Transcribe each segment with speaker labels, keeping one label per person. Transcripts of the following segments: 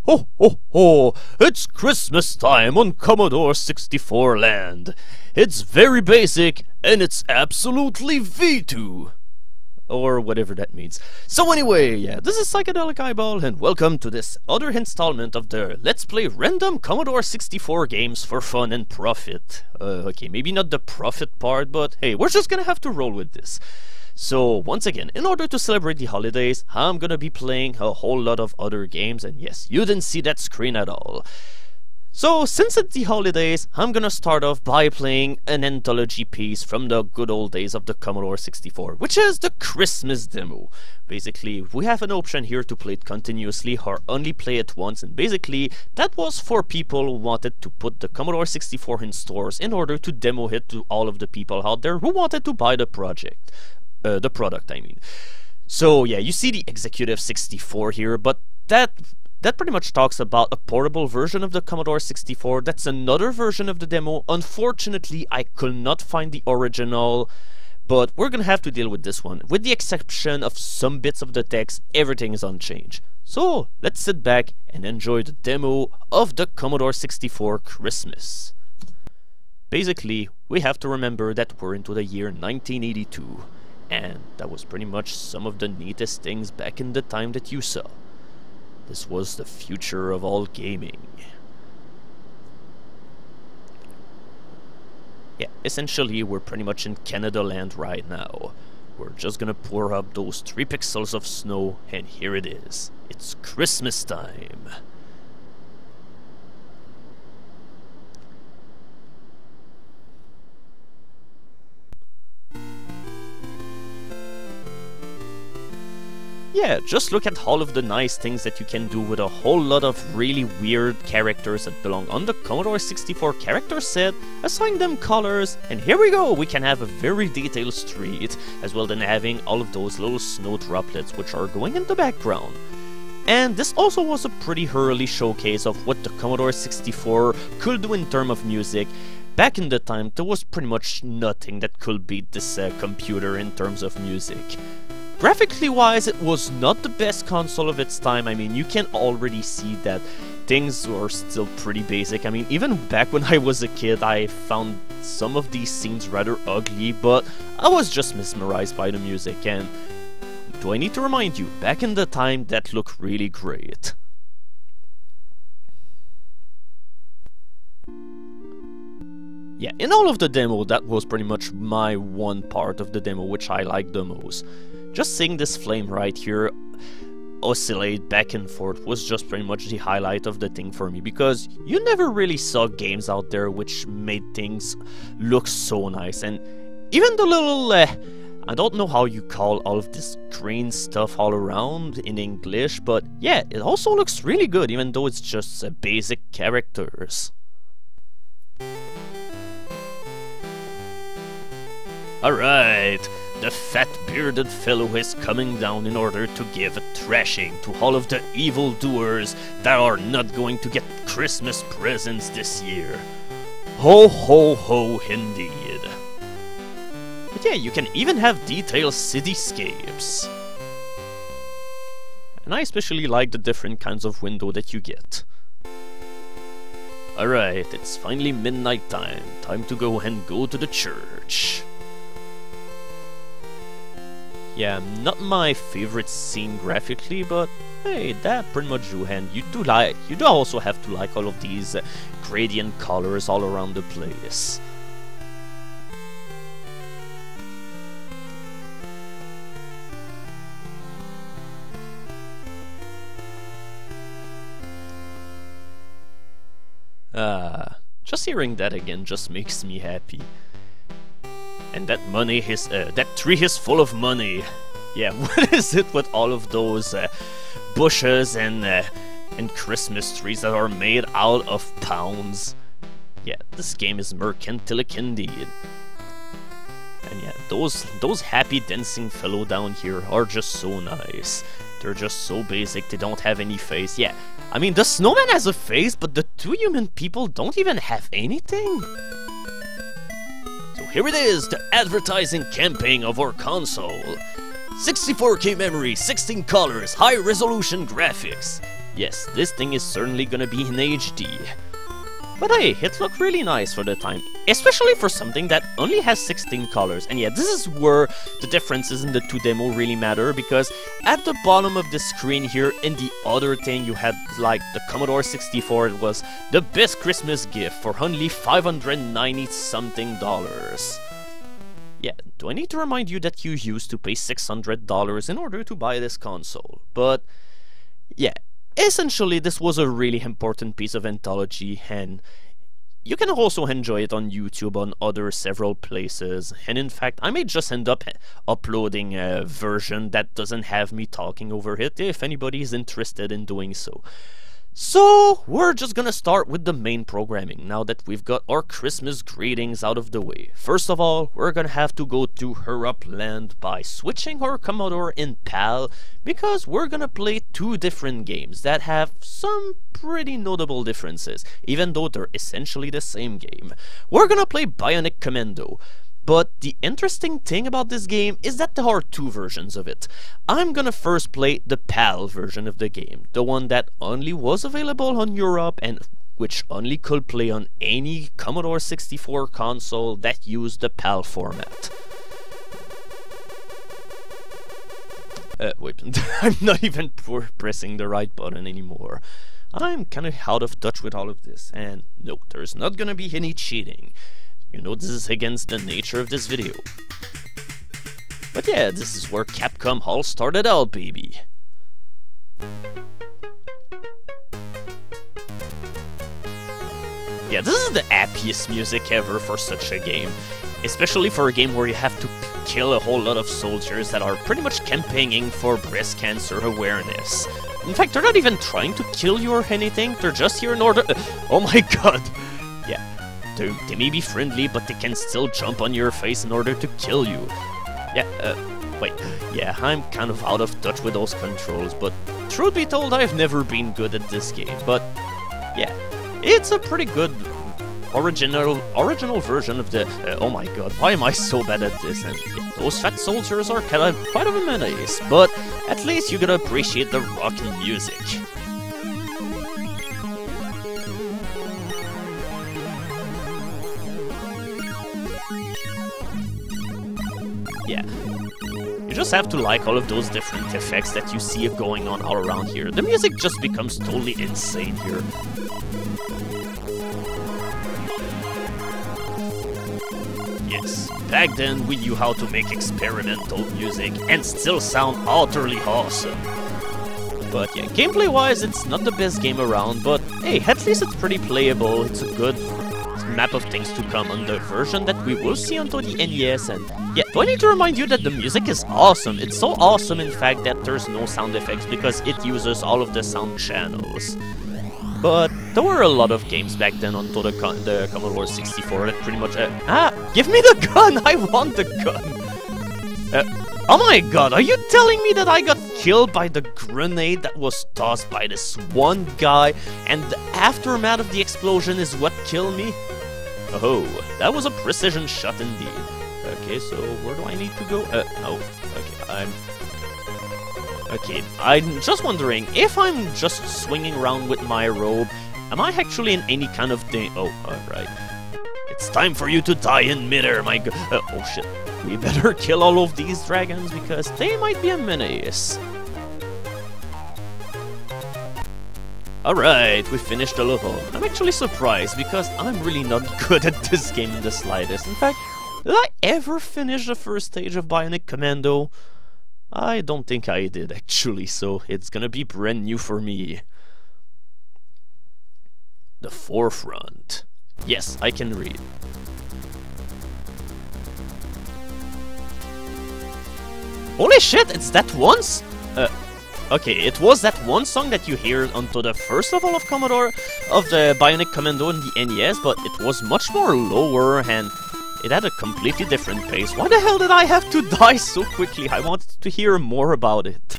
Speaker 1: Ho ho ho! It's Christmas time on Commodore 64 land. It's very basic, and it's absolutely V2. Or whatever that means. So anyway, yeah, this is Psychedelic Eyeball, and welcome to this other installment of the Let's Play Random Commodore 64 games for fun and profit. Okay, maybe not the profit part, but hey, we're just gonna have to roll with this. So, once again, in order to celebrate the holidays, I'm gonna be playing a whole lot of other games, and yes, you didn't see that screen at all. So, since it's the holidays, I'm gonna start off by playing an anthology piece from the good old days of the Commodore 64, which is the Christmas demo. Basically, we have an option here to play it continuously or only play it once, and basically, that was for people who wanted to put the Commodore 64 in stores in order to demo it to all of the people out there who wanted to buy the product, I mean. So yeah, you see the Executive 64 here, but that pretty much talks about a portable version of the Commodore 64. That's another version of the demo. Unfortunately, I could not find the original, but we're gonna have to deal with this one. With the exception of some bits of the text, everything is unchanged. So let's sit back and enjoy the demo of the Commodore 64 Christmas. Basically, we have to remember that we're into the year 1982. And that was pretty much some of the neatest things back in the time that you saw. This was the future of all gaming. Yeah, essentially we're pretty much in Canada land right now. We're just gonna pour up those 3 pixels of snow, and here it is. It's Christmas time. Yeah, just look at all of the nice things that you can do with a whole lot of really weird characters that belong on the Commodore 64 character set, assign them colors, and here we go, we can have a very detailed street, as well as having all of those little snow droplets which are going in the background. And this also was a pretty early showcase of what the Commodore 64 could do in terms of music. Back in the time, there was pretty much nothing that could beat this computer in terms of music. Graphically wise, it was not the best console of its time. I mean, you can already see that things were still pretty basic. I mean, even back when I was a kid, I found some of these scenes rather ugly, but I was just mesmerized by the music, and do I need to remind you, back in the time, that looked really great. Yeah, in all of the demo, that was pretty much my one part of the demo, which I liked the most. Just seeing this flame right here oscillate back and forth was just pretty much the highlight of the thing for me, because you never really saw games out there which made things look so nice. And even the little, I don't know how you call all of this green stuff all around in English, but yeah, it also looks really good, even though it's just basic characters. Alright, the fat bearded fellow is coming down in order to give a thrashing to all of the evildoers that are not going to get Christmas presents this year. Ho ho ho indeed. But yeah, you can even have detailed cityscapes. And I especially like the different kinds of window that you get. Alright, it's finally midnight time. Time to go to the church. Yeah, not my favorite scene graphically, but hey, that pretty much do, and you do also have to like all of these gradient colors all around the place. Just hearing that again just makes me happy. And that money is, that tree is full of money. Yeah, what is it with all of those bushes and Christmas trees that are made out of pounds? Yeah, this game is mercantilic indeed. And yeah, those happy dancing fellow down here are just so nice. They're just so basic, they don't have any face. Yeah, I mean, the snowman has a face, but the 2 human people don't even have anything. Here it is, the advertising campaign of our console. 64K memory, 16 colors, high resolution graphics. Yes, this thing is certainly gonna be in HD. But hey, it looked really nice for the time, especially for something that only has 16 colors. And yeah, this is where the differences in the two demo really matter, because at the bottom of the screen here, in the other thing, you had like the Commodore 64. It was the best Christmas gift for only $590 something. Yeah, do I need to remind you that you used to pay $600 in order to buy this console? But yeah. Essentially, this was a really important piece of anthology, and you can also enjoy it on YouTube on other several places. And in fact, I may just end up uploading a version that doesn't have me talking over it, if anybody is interested in doing so. So, we're just gonna start with the main programming, now that we've got our Christmas greetings out of the way. First of all, we're gonna have to go to Wrapup Land by switching our Commodore in PAL, because we're gonna play two different games that have some pretty notable differences, even though they're essentially the same game. We're gonna play Bionic Commando. But the interesting thing about this game is that there are two versions of it. I'm gonna first play the PAL version of the game, the one that only was available on Europe and which only could play on any Commodore 64 console that used the PAL format. Wait, I'm not even pressing the right button anymore. I'm kinda out of touch with all of this, and no, there's not gonna be any cheating. You know, this is against the nature of this video. But yeah, this is where Capcom all started out, baby. Yeah, this is the happiest music ever for such a game. Especially for a game where you have to kill a whole lot of soldiers that are pretty much campaigning for breast cancer awareness. In fact, they're not even trying to kill you or anything, they're just here in order— oh my god! Yeah. They may be friendly, but they can still jump on your face in order to kill you. Yeah, wait. Yeah, I'm kind of out of touch with those controls, but truth be told, I've never been good at this game. But yeah, it's a pretty good original version of the— oh my god, why am I so bad at this? And yeah, those fat soldiers are quite of a menace, but at least you gotta appreciate the rockin' music. Yeah, you just have to like all of those different effects that you see going on all around here. The music just becomes totally insane here. Yes, back then we knew how to make experimental music and still sound utterly awesome. But yeah, gameplay-wise, it's not the best game around, but hey, at least it's pretty playable. It's a good map of things to come on the version that we will see onto the NES. And yeah, do I need to remind you that the music is awesome? It's so awesome, in fact, that there's no sound effects because it uses all of the sound channels. But there were a lot of games back then onto the Commodore 64 that pretty much— give me the gun! I want the gun! Oh my god, are you telling me that I got killed by the grenade that was tossed by this one guy, and the aftermath of the explosion is what killed me? Oh, that was a precision shot indeed. Okay, so where do I need to go? Oh, okay, I'm just wondering, if I'm just swinging around with my robe, am I actually in any kind of thing? Oh, alright. It's time for you to die in midair, my god. Oh shit. We better kill all of these dragons because they might be a menace. Alright, we finished the level. I'm actually surprised because I'm really not good at this game in the slightest. In fact, did I ever finish the first stage of Bionic Commando? I don't think I did actually, so it's gonna be brand new for me. The forefront. Yes, I can read. Holy shit, it's that once? Okay, it was that one song that you hear onto the first level of Commodore, of the Bionic Commando in the NES, but it was much more lower and it had a completely different pace. Why the hell did I have to die so quickly? I wanted to hear more about it.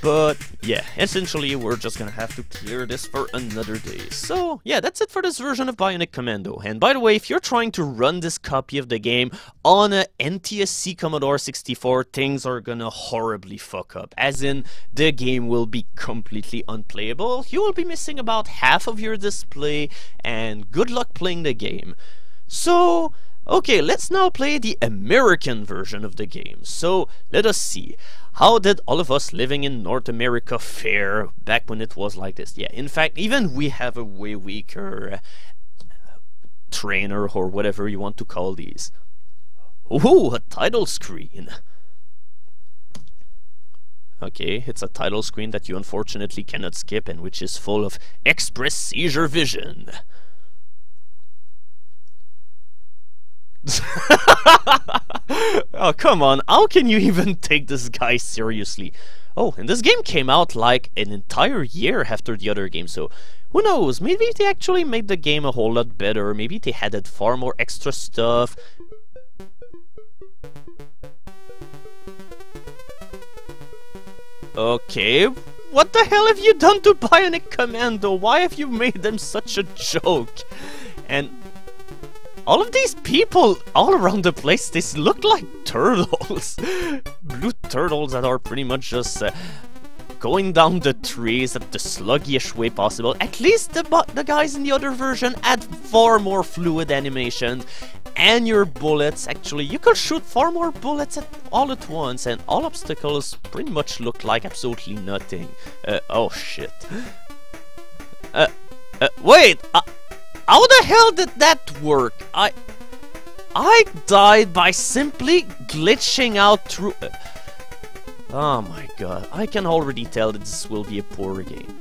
Speaker 1: But yeah, essentially we're just gonna have to clear this for another day. So yeah, that's it for this version of Bionic Commando. And by the way, if you're trying to run this copy of the game on a NTSC Commodore 64, things are gonna horribly fuck up. As in, the game will be completely unplayable. You will be missing about half of your display, and good luck playing the game. So okay, let's now play the American version of the game. So let us see. How did all of us living in North America fare back when it was like this? Yeah, in fact, even we have a way weaker trainer, or whatever you want to call these. Ooh, a title screen. Okay, it's a title screen that you unfortunately cannot skip, and which is full of express seizure vision. Oh, come on, how can you even take this guy seriously? Oh, and this game came out like an entire year after the other game, so who knows, maybe they actually made the game a whole lot better, maybe they added far more extra stuff. Okay, what the hell have you done to Bionic Commando? Why have you made them such a joke? And all of these people all around the place, they look like turtles. Blue turtles that are pretty much just going down the trees at the sluggish way possible. At least the guys in the other version had far more fluid animations. And your bullets, actually, you could shoot far more bullets all at once. And all obstacles pretty much look like absolutely nothing. Oh shit. Wait! How the hell did that work? I died by simply glitching out through... oh my god, I can already tell that this will be a poor game.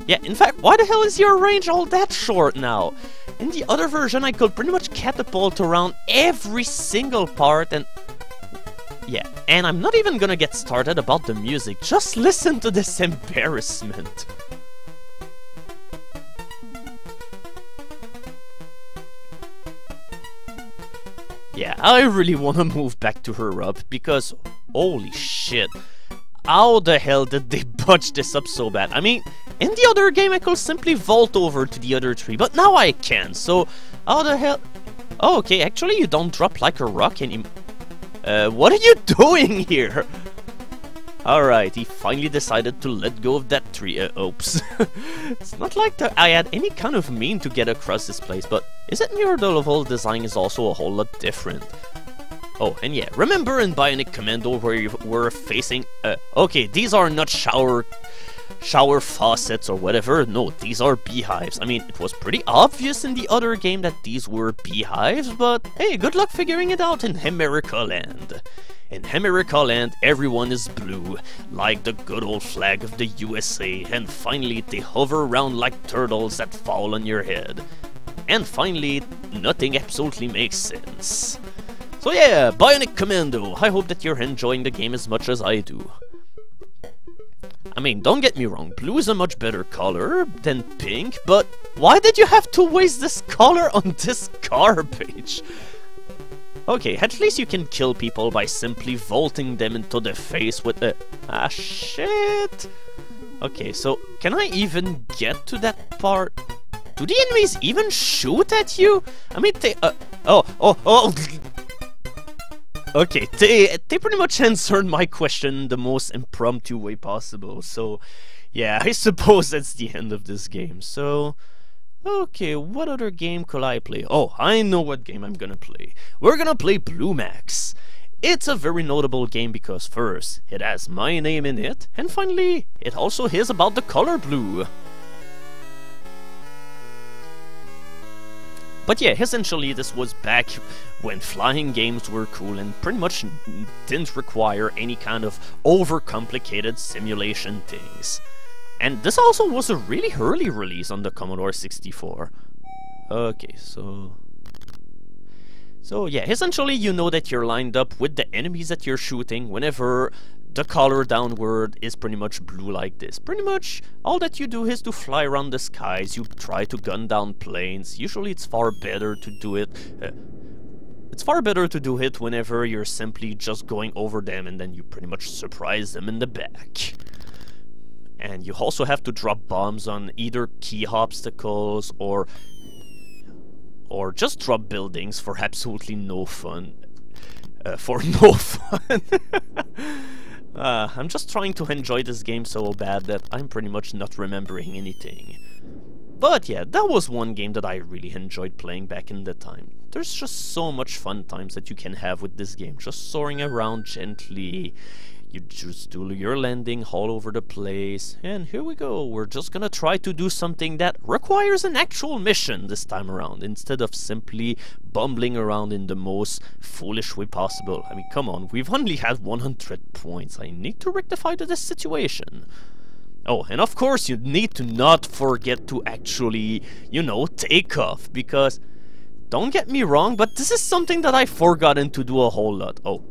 Speaker 1: Yeah, in fact, why the hell is your range all that short now? In the other version, I could pretty much catapult around every single part, and... yeah, and I'm not even gonna get started about the music. Just listen to this embarrassment. Yeah, I really want to move back to her up, because holy shit, how the hell did they budge this up so bad? I mean, in the other game I could simply vault over to the other tree, but now I can, so how the hell... oh, okay, actually you don't drop like a rock anymore. What are you doing here? Alright, he finally decided to let go of that tree. Oops. It's not like I had any kind of mean to get across this place, but is it near the level design is also a whole lot different? Oh, and yeah, remember in Bionic Commando where you were facing... okay, these are not shower faucets or whatever. No, these are beehives. I mean, it was pretty obvious in the other game that these were beehives, but hey, good luck figuring it out in America Land. In America Land, everyone is blue, like the good old flag of the USA, and finally they hover around like turtles that fall on your head. And finally, nothing absolutely makes sense. So yeah, Bionic Commando, I hope that you're enjoying the game as much as I do. I mean, don't get me wrong, blue is a much better color than pink, but why did you have to waste this color on this garbage? Okay, at least you can kill people by simply vaulting them into the face with the... ah, shit! Okay, so, can I even get to that part? Do the enemies even shoot at you? I mean, they... oh! Okay, they pretty much answered my question in the most impromptu way possible, so... yeah, I suppose that's the end of this game, so... okay, what other game could I play? Oh, I know what game I'm gonna play. We're gonna play Blue Max. It's a very notable game because first, it has my name in it, and finally, it also is about the color blue. But yeah, essentially this was back when flying games were cool and pretty much didn't require any kind of overcomplicated simulation things. And this also was a really early release on the Commodore 64. Okay, so yeah, essentially you know that you're lined up with the enemies that you're shooting whenever the color downward is pretty much blue like this. Pretty much all that you do is to fly around the skies, you try to gun down planes. Usually it's far better to do it. It's far better to do it whenever you're simply just going over them and then you pretty much surprise them in the back. And you also have to drop bombs on either key obstacles or just drop buildings for absolutely no fun. I'm just trying to enjoy this game so bad that I'm pretty much not remembering anything. But yeah, that was one game that I really enjoyed playing back in the time. There's just so much fun times that you can have with this game, just soaring around gently. You just do your landing all over the place, and here we go. We're just gonna try to do something that requires an actual mission this time around, instead of simply bumbling around in the most foolish way possible. I mean, come on, we've only had 100 points. I need to rectify this situation. Oh, and of course you need to not forget to actually, you know, take off, because, don't get me wrong, but this is something that I've forgotten to do a whole lot. Oh,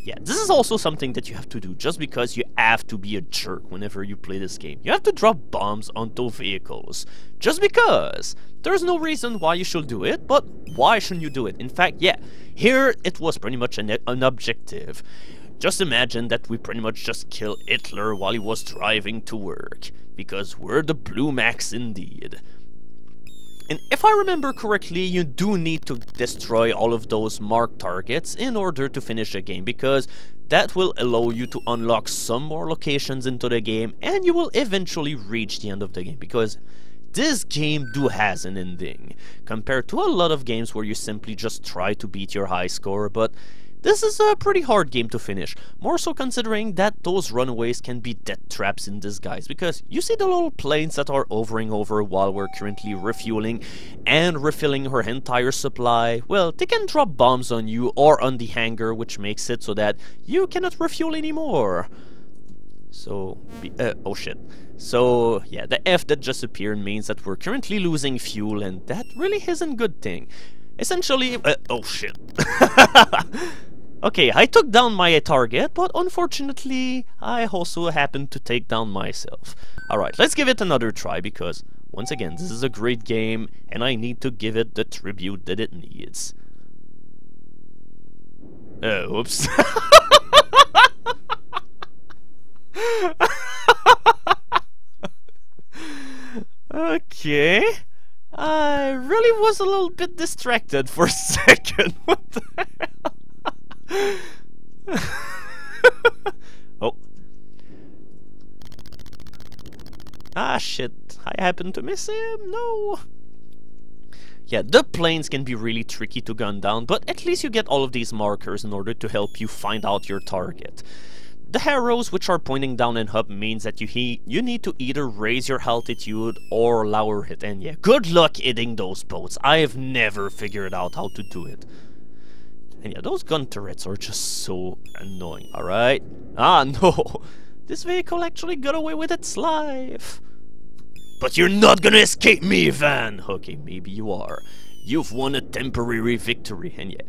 Speaker 1: yeah, this is also something that you have to do just because you have to be a jerk whenever you play this game. You have to drop bombs onto vehicles. Just because. There's no reason why you should do it, but why shouldn't you do it? In fact, yeah, here it was pretty much an objective. Just imagine that we pretty much just killed Hitler while he was driving to work. Because we're the Blue Max indeed. And if I remember correctly, you do need to destroy all of those marked targets in order to finish the game, because that will allow you to unlock some more locations into the game, and you will eventually reach the end of the game, because this game has an ending, compared to a lot of games where you simply just try to beat your high score. But this is a pretty hard game to finish, more so considering that those runaways can be death traps in disguise, because you see the little planes that are hovering over while we're currently refueling and refilling her entire supply. Well, they can drop bombs on you or on the hangar, which makes it so that you cannot refuel anymore. So, oh shit. So, yeah, the F that just appeared means that we're currently losing fuel, and that really isn't a good thing. Essentially, oh shit. Okay, I took down my target, but unfortunately, I also happened to take down myself. Alright, let's give it another try, because, once again, this is a great game, and I need to give it the tribute that it needs. Oops. Okay. I really was a little bit distracted for a second. What the hell? Oh. Ah, shit. I happened to miss him. No. Yeah, the planes can be really tricky to gun down, but at least you get all of these markers in order to help you find out your target. The arrows which are pointing down and up means that you need to either raise your altitude or lower it, and yeah, good luck hitting those boats. I have never figured out how to do it. And yeah, those gun turrets are just so annoying, alright? Ah, no! This vehicle actually got away with its life! But you're not gonna escape me, Van! Okay, maybe you are. You've won a temporary victory, and yeah.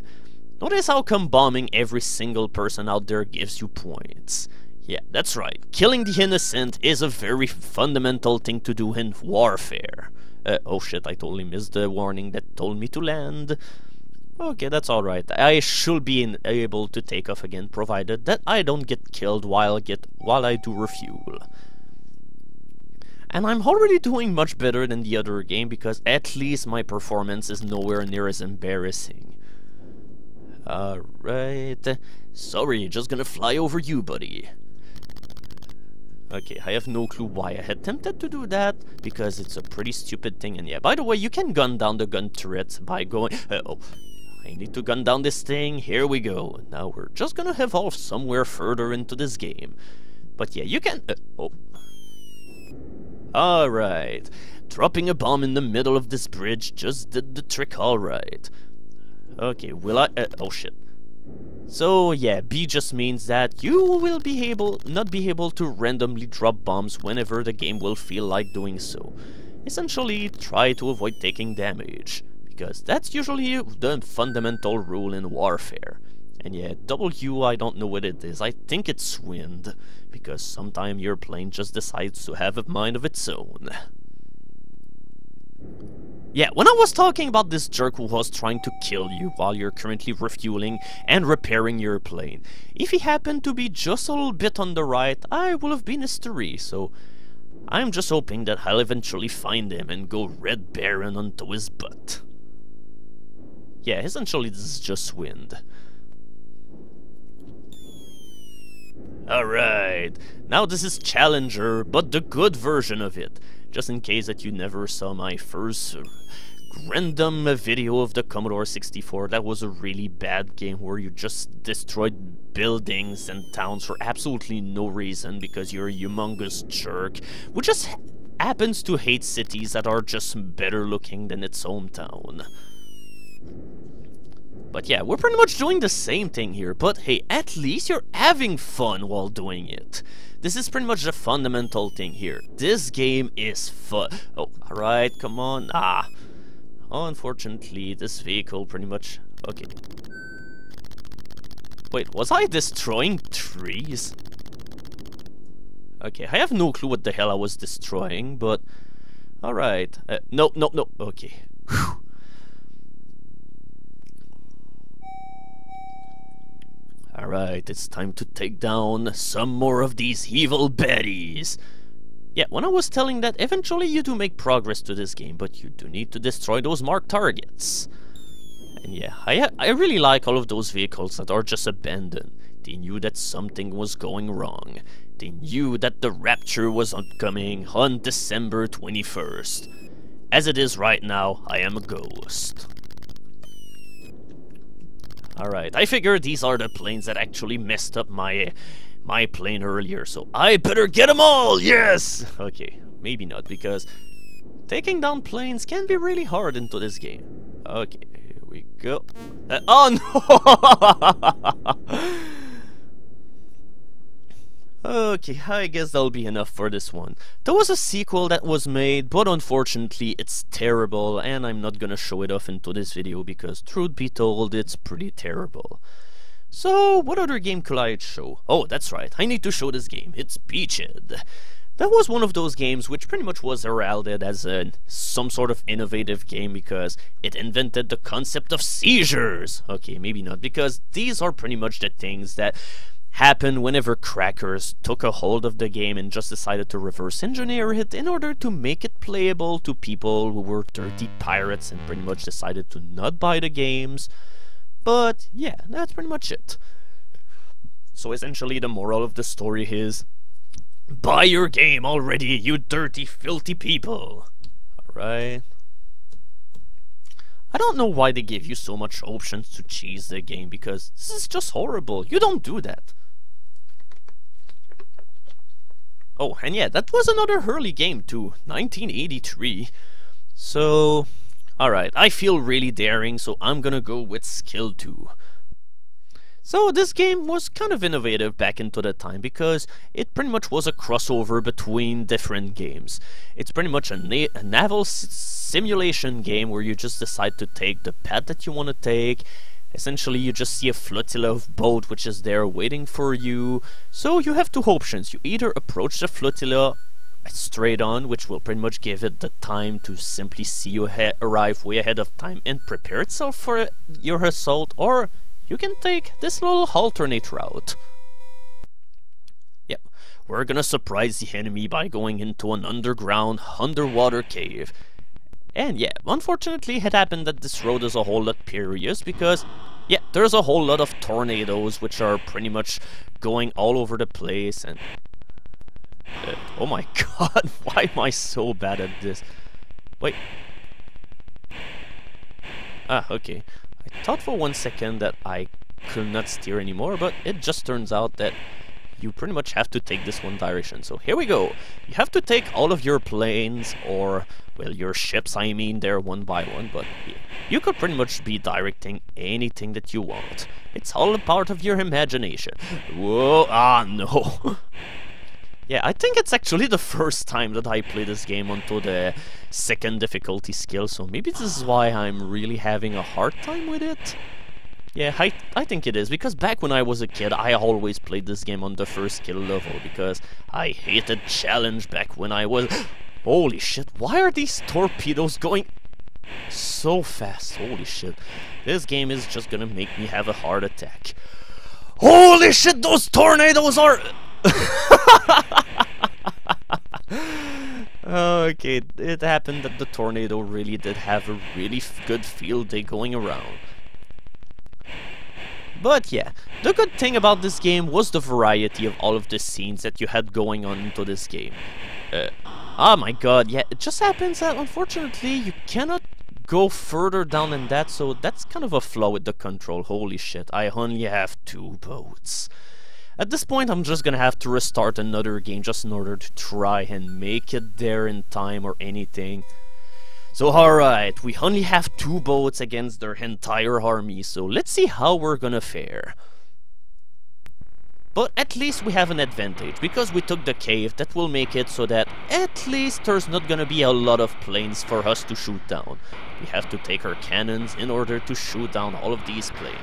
Speaker 1: Notice how come bombing every single person out there gives you points. Yeah, that's right. Killing the innocent is a very fundamental thing to do in warfare. Oh shit, I totally missed the warning that told me to land. Okay, that's alright. I should be able to take off again, provided that I don't get killed while I do refuel. And I'm already doing much better than the other game, because at least my performance is nowhere near as embarrassing. Alright. Sorry, just gonna fly over you, buddy. Okay, I have no clue why I had attempted to do that, because it's a pretty stupid thing. And yeah, by the way, you can gun down the gun turret by going... oh, I need to gun down this thing. Here we go. Now we're just gonna evolve somewhere further into this game. But yeah, you can... oh. Alright. Dropping a bomb in the middle of this bridge just did the trick alright. Okay, will I... oh shit. So yeah, B just means that you will not be able to randomly drop bombs whenever the game will feel like doing so. Essentially, try to avoid taking damage, because that's usually the fundamental rule in warfare. And yeah, W, I don't know what it is. I think it's wind, because sometimes your plane just decides to have a mind of its own. Yeah, when I was talking about this jerk who was trying to kill you while you're currently refueling and repairing your plane, if he happened to be just a little bit on the right, I would have been history, so I'm just hoping that I'll eventually find him and go Red Baron onto his butt. Yeah, essentially this is just wind. Alright, now this is Challenger, but the good version of it. Just in case that you never saw my first random video of the Commodore 64, that was a really bad game where you just destroyed buildings and towns for absolutely no reason because you're a humongous jerk who just happens to hate cities that are just better looking than its hometown. But yeah, we're pretty much doing the same thing here, but hey, at least you're having fun while doing it. This is pretty much the fundamental thing here. This game is fun. Oh, alright, come on. Unfortunately, this vehicle pretty much... Okay. Wait, was I destroying trees? Okay, I have no clue what the hell I was destroying, but... Alright. No. Okay. Whew. Alright, it's time to take down some more of these evil baddies. Yeah, when I was telling that eventually you do make progress to this game, but you do need to destroy those marked targets. And yeah, I really like all of those vehicles that are just abandoned. They knew that something was going wrong. They knew that the rapture was coming on December 21st. As it is right now, I am a ghost. Alright, I figure these are the planes that actually messed up my plane earlier, so I better get them all, yes! Okay, maybe not, because taking down planes can be really hard into this game. Okay, here we go. Oh no! Okay, I guess that'll be enough for this one. There was a sequel that was made, but unfortunately it's terrible, and I'm not gonna show it off into this video because, truth be told, it's pretty terrible. So, what other game could I show? Oh, that's right, I need to show this game. It's Beachhead. That was one of those games which pretty much was heralded as some sort of innovative game because it invented the concept of seizures. Okay, maybe not, because these are pretty much the things that happened whenever crackers took a hold of the game and just decided to reverse engineer it in order to make it playable to people who were dirty pirates and pretty much decided to not buy the games. But yeah, that's pretty much it. So essentially the moral of the story is, buy your game already, you dirty, filthy people. Alright. I don't know why they give you so much options to cheese the game, because this is just horrible. You don't do that. Oh, and yeah, that was another early game too, 1983. So, alright, I feel really daring, so I'm gonna go with Skill 2. So this game was kind of innovative back into the time because it pretty much was a crossover between different games. It's pretty much a naval simulation game where you just decide to take the path that you want to take. Essentially, you just see a flotilla of boats which is there waiting for you. So you have two options. You either approach the flotilla straight on, which will pretty much give it the time to simply see you arrive way ahead of time and prepare itself for your assault, or you can take this little alternate route. Yep, we're gonna surprise the enemy by going into an underwater cave. And yeah, unfortunately it happened that this road is a whole lot perilous because, yeah, there's a whole lot of tornadoes which are pretty much going all over the place and... oh my god, why am I so bad at this? Wait. Ah, okay. I thought for 1 second that I could not steer anymore, but it just turns out that you pretty much have to take this one direction. So here we go. You have to take all of your planes, or, well, your ships, I mean, they're one by one, but yeah, you could pretty much be directing anything that you want. It's all a part of your imagination. Whoa, ah, no. Yeah, I think it's actually the first time that I play this game onto the second difficulty skill, so maybe this is why I'm really having a hard time with it. Yeah, I think it is, because back when I was a kid, I always played this game on the first skill level, because I hated challenge back when I was... Holy shit, why are these torpedoes going... So fast, holy shit. This game is just gonna make me have a heart attack. Holy shit, those tornadoes are... Okay, it happened that the tornado really did have a really good field day going around. But yeah, the good thing about this game was the variety of all of the scenes that you had going on into this game. Oh my god, yeah, it just happens that unfortunately you cannot go further down than that, so that's kind of a flaw with the control. Holy shit, I only have 2 boats. At this point, I'm just gonna have to restart another game just in order to try and make it there in time or anything. So alright, we only have 2 boats against their entire army, so let's see how we're gonna fare. But at least we have an advantage, because we took the cave. That will make it so that at least there's not gonna be a lot of planes for us to shoot down. We have to take our cannons in order to shoot down all of these planes.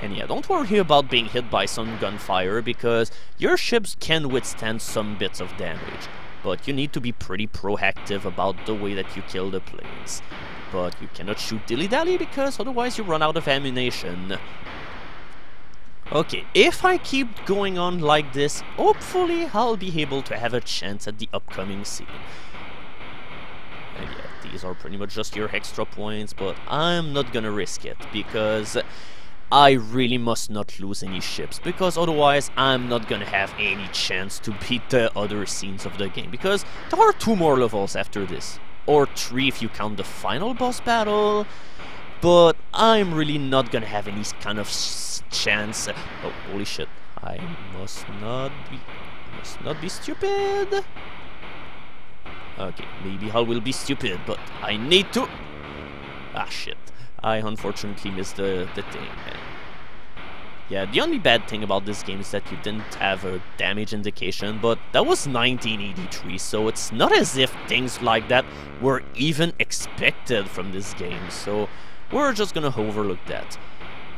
Speaker 1: And yeah, don't worry about being hit by some gunfire, because your ships can withstand some bits of damage. But you need to be pretty proactive about the way that you kill the planes. But you cannot shoot dilly-dally, because otherwise you run out of ammunition. Okay, if I keep going on like this, hopefully I'll be able to have a chance at the upcoming scene. And yeah, these are pretty much just your extra points, but I'm not gonna risk it, because I really must not lose any ships, because otherwise I'm not gonna have any chance to beat the other scenes of the game, because there are 2 more levels after this, or 3 if you count the final boss battle, but I'm really not gonna have any kind of chance. Oh, holy shit, I must not be stupid. Okay, maybe I will be stupid, but I need to... Ah, shit. I unfortunately missed the thing. Yeah, the only bad thing about this game is that you didn't have a damage indication, but that was 1983, so it's not as if things like that were even expected from this game, so we're just gonna overlook that.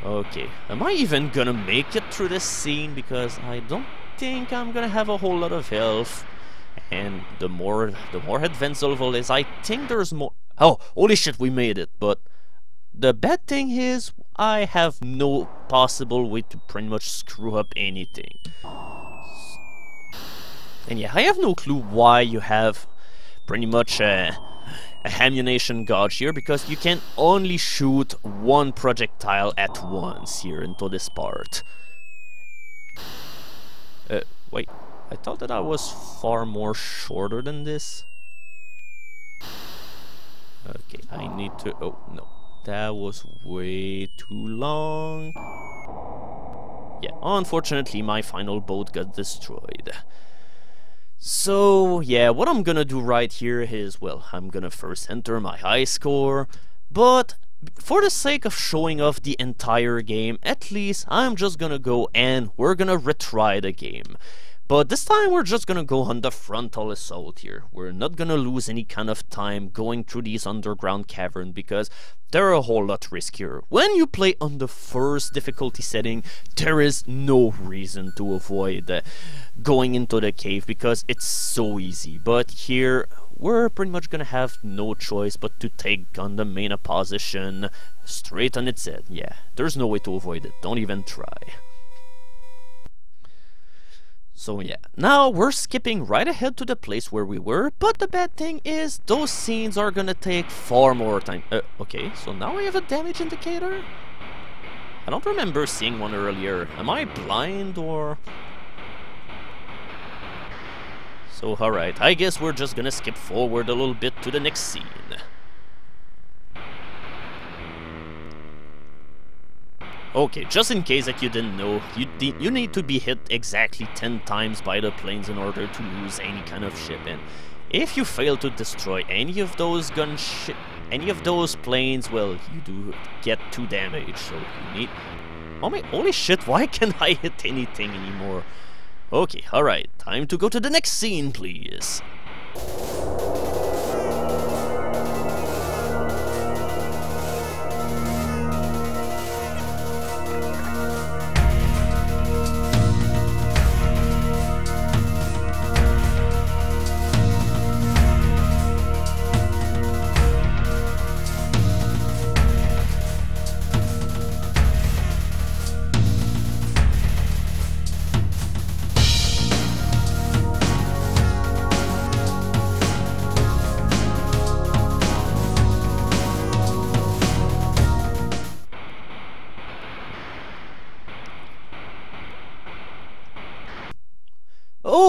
Speaker 1: Okay, am I even gonna make it through this scene? Because I don't think I'm gonna have a whole lot of health. And the more advanced the level is, I think there's more... Oh, holy shit, we made it, but... The bad thing is, I have no possible way to pretty much screw up anything. And yeah, I have no clue why you have pretty much a ammunition gauge here, because you can only shoot 1 projectile at once here into this part. Wait, I thought that I was far more shorter than this. Okay, I need to... Oh, no. That was way too long. Yeah, unfortunately my final boat got destroyed. So, yeah, what I'm gonna do right here is, well, I'm gonna first enter my high score, but for the sake of showing off the entire game, at least I'm just gonna go and we're gonna retry the game. But this time we're just gonna go on the frontal assault here. We're not gonna lose any kind of time going through these underground caverns, because they're a whole lot riskier. When you play on the first difficulty setting, there is no reason to avoid going into the cave, because it's so easy. But here, we're pretty much gonna have no choice but to take on the main opposition straight on its head. Yeah, there's no way to avoid it. Don't even try. So yeah, now we're skipping right ahead to the place where we were, but the bad thing is those scenes are gonna take far more time. Okay, so now we have a damage indicator? I don't remember seeing one earlier. Am I blind or... So alright, I guess we're just gonna skip forward a little bit to the next scene. Okay, just in case that you didn't know, you need to be hit exactly 10 times by the planes in order to lose any kind of ship. And if you fail to destroy any of those planes, well, you do get 2 damage. So you need... Oh my, holy shit, why can't I hit anything anymore? Okay, alright, time to go to the next scene, please.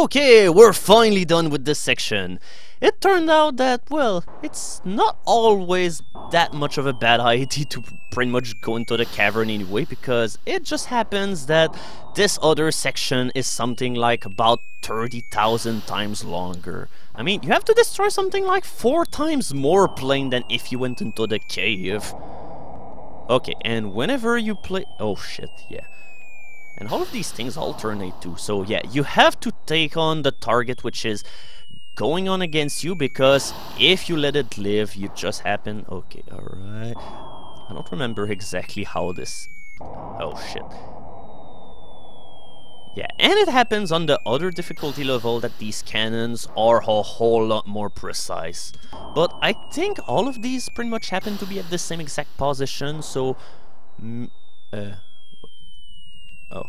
Speaker 1: Okay, we're finally done with this section. It turned out that, well, it's not always that much of a bad idea to pretty much go into the cavern anyway, because it just happens that this other section is something like about 30,000 times longer. I mean, you have to destroy something like 4 times more plane than if you went into the cave. Okay, and whenever you play... Oh shit, yeah. And all of these things alternate too, so yeah, you have to take on the target which is going on against you, because if you let it live, you just happen... Okay, alright. I don't remember exactly how this... Oh shit. Yeah, and it happens on the other difficulty level that these cannons are a whole lot more precise. But I think all of these pretty much happen to be at the same exact position, so... Oh.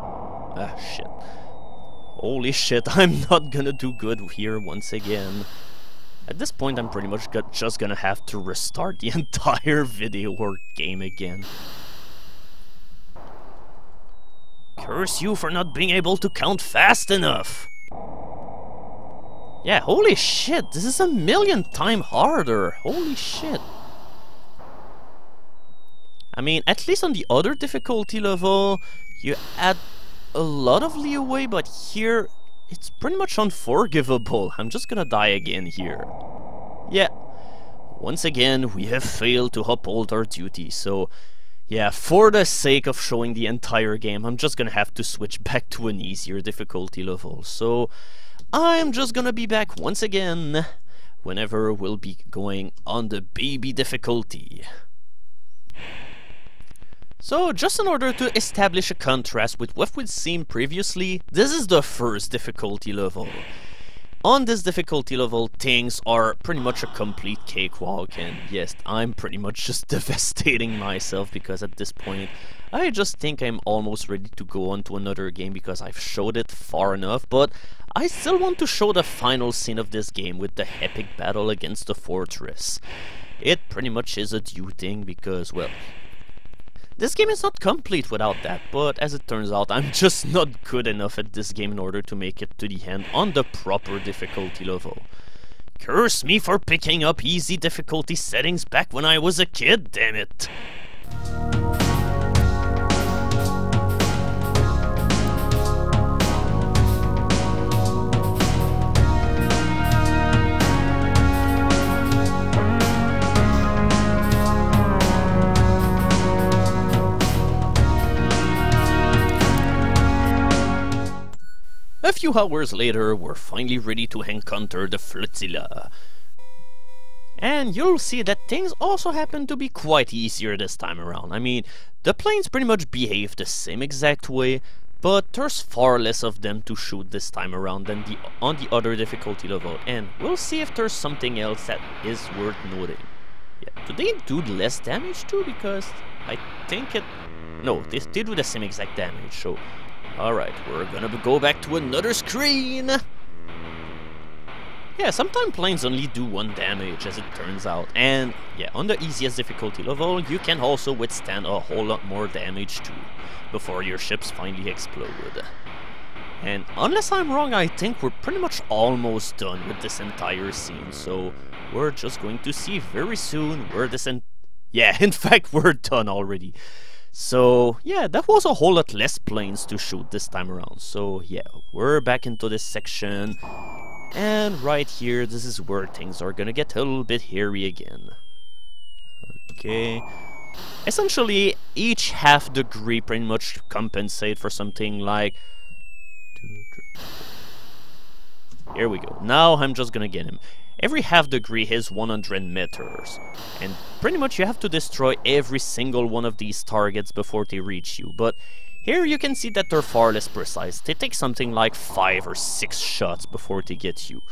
Speaker 1: Ah, shit. Holy shit, I'm not gonna do good here once again. At this point, I'm pretty much just gonna have to restart the entire video or game again. Curse you for not being able to count fast enough! Yeah, holy shit, this is 1,000,000 times harder. Holy shit. I mean, at least on the other difficulty level, you add a lot of leeway, but here, it's pretty much unforgivable. I'm just gonna die again here. Yeah. Once again, we have failed to uphold our duty, so... Yeah, for the sake of showing the entire game, I'm just gonna have to switch back to an easier difficulty level. So, I'm just gonna be back once again, whenever we'll be going on the baby difficulty. So, just in order to establish a contrast with what we've seen previously, this is the first difficulty level. On this difficulty level, things are pretty much a complete cakewalk, and yes, I'm pretty much just devastating myself, because at this point, I just think I'm almost ready to go on to another game, because I've showed it far enough, but I still want to show the final scene of this game with the epic battle against the fortress. It pretty much is a due thing, because, well... This game is not complete without that, but as it turns out, I'm just not good enough at this game in order to make it to the end on the proper difficulty level. Curse me for picking up easy difficulty settings back when I was a kid, damn it! A few hours later, we're finally ready to encounter the flotilla. And you'll see that things also happen to be quite easier this time around. I mean, the planes pretty much behave the same exact way, but there's far less of them to shoot this time around than on the other difficulty level. And we'll see if there's something else that is worth noting. Yeah, do they do less damage too? Because I think it... No, they do the same exact damage, so... Alright, we're gonna go back to another screen! Yeah, sometimes planes only do 1 damage, as it turns out. And, yeah, on the easiest difficulty level, you can also withstand a whole lot more damage too, before your ships finally explode. And unless I'm wrong, I think we're pretty much almost done with this entire scene, so we're just going to see very soon where this Yeah, in fact, we're done already. So, yeah, that was a whole lot less planes to shoot this time around. So, yeah, we're back into this section. And right here, this is where things are gonna get a little bit hairy again. Okay. Essentially, each half degree pretty much compensate for something like... 2, 3, 4. Here we go. Now I'm just gonna get him. Every half degree is 100 meters, and pretty much you have to destroy every single one of these targets before they reach you, but here you can see that they're far less precise. They take something like 5 or 6 shots before they get you.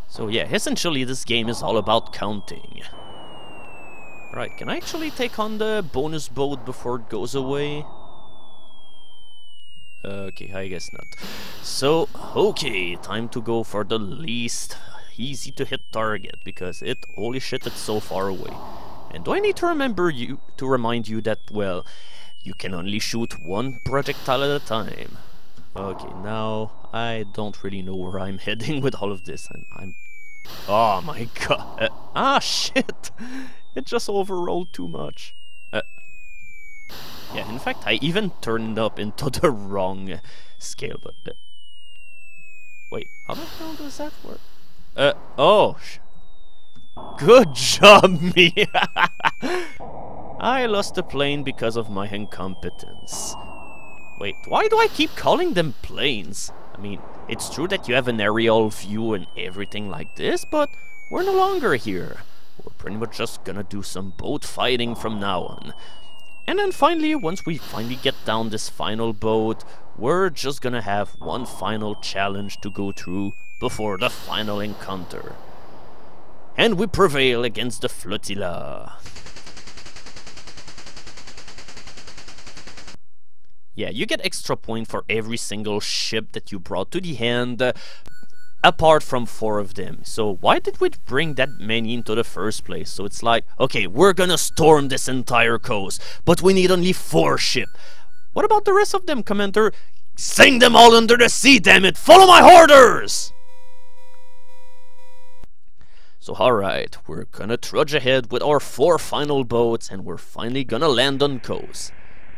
Speaker 1: So yeah, essentially this game is all about counting. Right, can I actually take on the bonus boat before it goes away? Okay, I guess not. So, okay, time to go for the least easy to hit target, because holy shit, it's so far away. And do I need to remind you that, well, you can only shoot one projectile at a time. Okay, now I don't really know where I'm heading with all of this, and I'm... Oh my god. Shit! It just overrolled too much. Yeah, in fact, I even turned up into the wrong scale, but... wait, how the hell does that work? Good job, me! I lost the plane because of my incompetence. Wait, why do I keep calling them planes? I mean, it's true that you have an aerial view and everything like this, but we're no longer here. We're pretty much just gonna do some boat fighting from now on. And then finally, once we finally get down this final boat, we're just gonna have one final challenge to go through before the final encounter. And we prevail against the flotilla. Yeah, you get extra point for every single ship that you brought to the end, apart from 4 of them. So why did we bring that many into the first place? So it's like, okay, we're gonna storm this entire coast, but we need only 4 ships. What about the rest of them, Commander? Sink them all under the sea, damn it! Follow my orders! So alright, we're gonna trudge ahead with our 4 final boats, and we're finally gonna land on coast.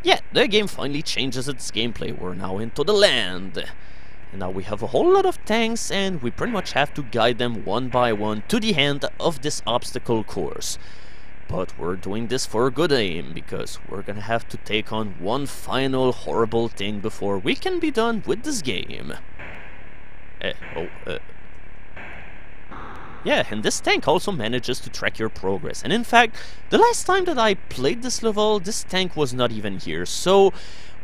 Speaker 1: Yeah, the game finally changes its gameplay. We're now into the land. And now we have a whole lot of tanks, and we pretty much have to guide them one by one to the end of this obstacle course. But we're doing this for a good aim, because we're gonna have to take on one final horrible thing before we can be done with this game. Yeah, and this tank also manages to track your progress. And in fact, the last time that I played this level, this tank was not even here. So,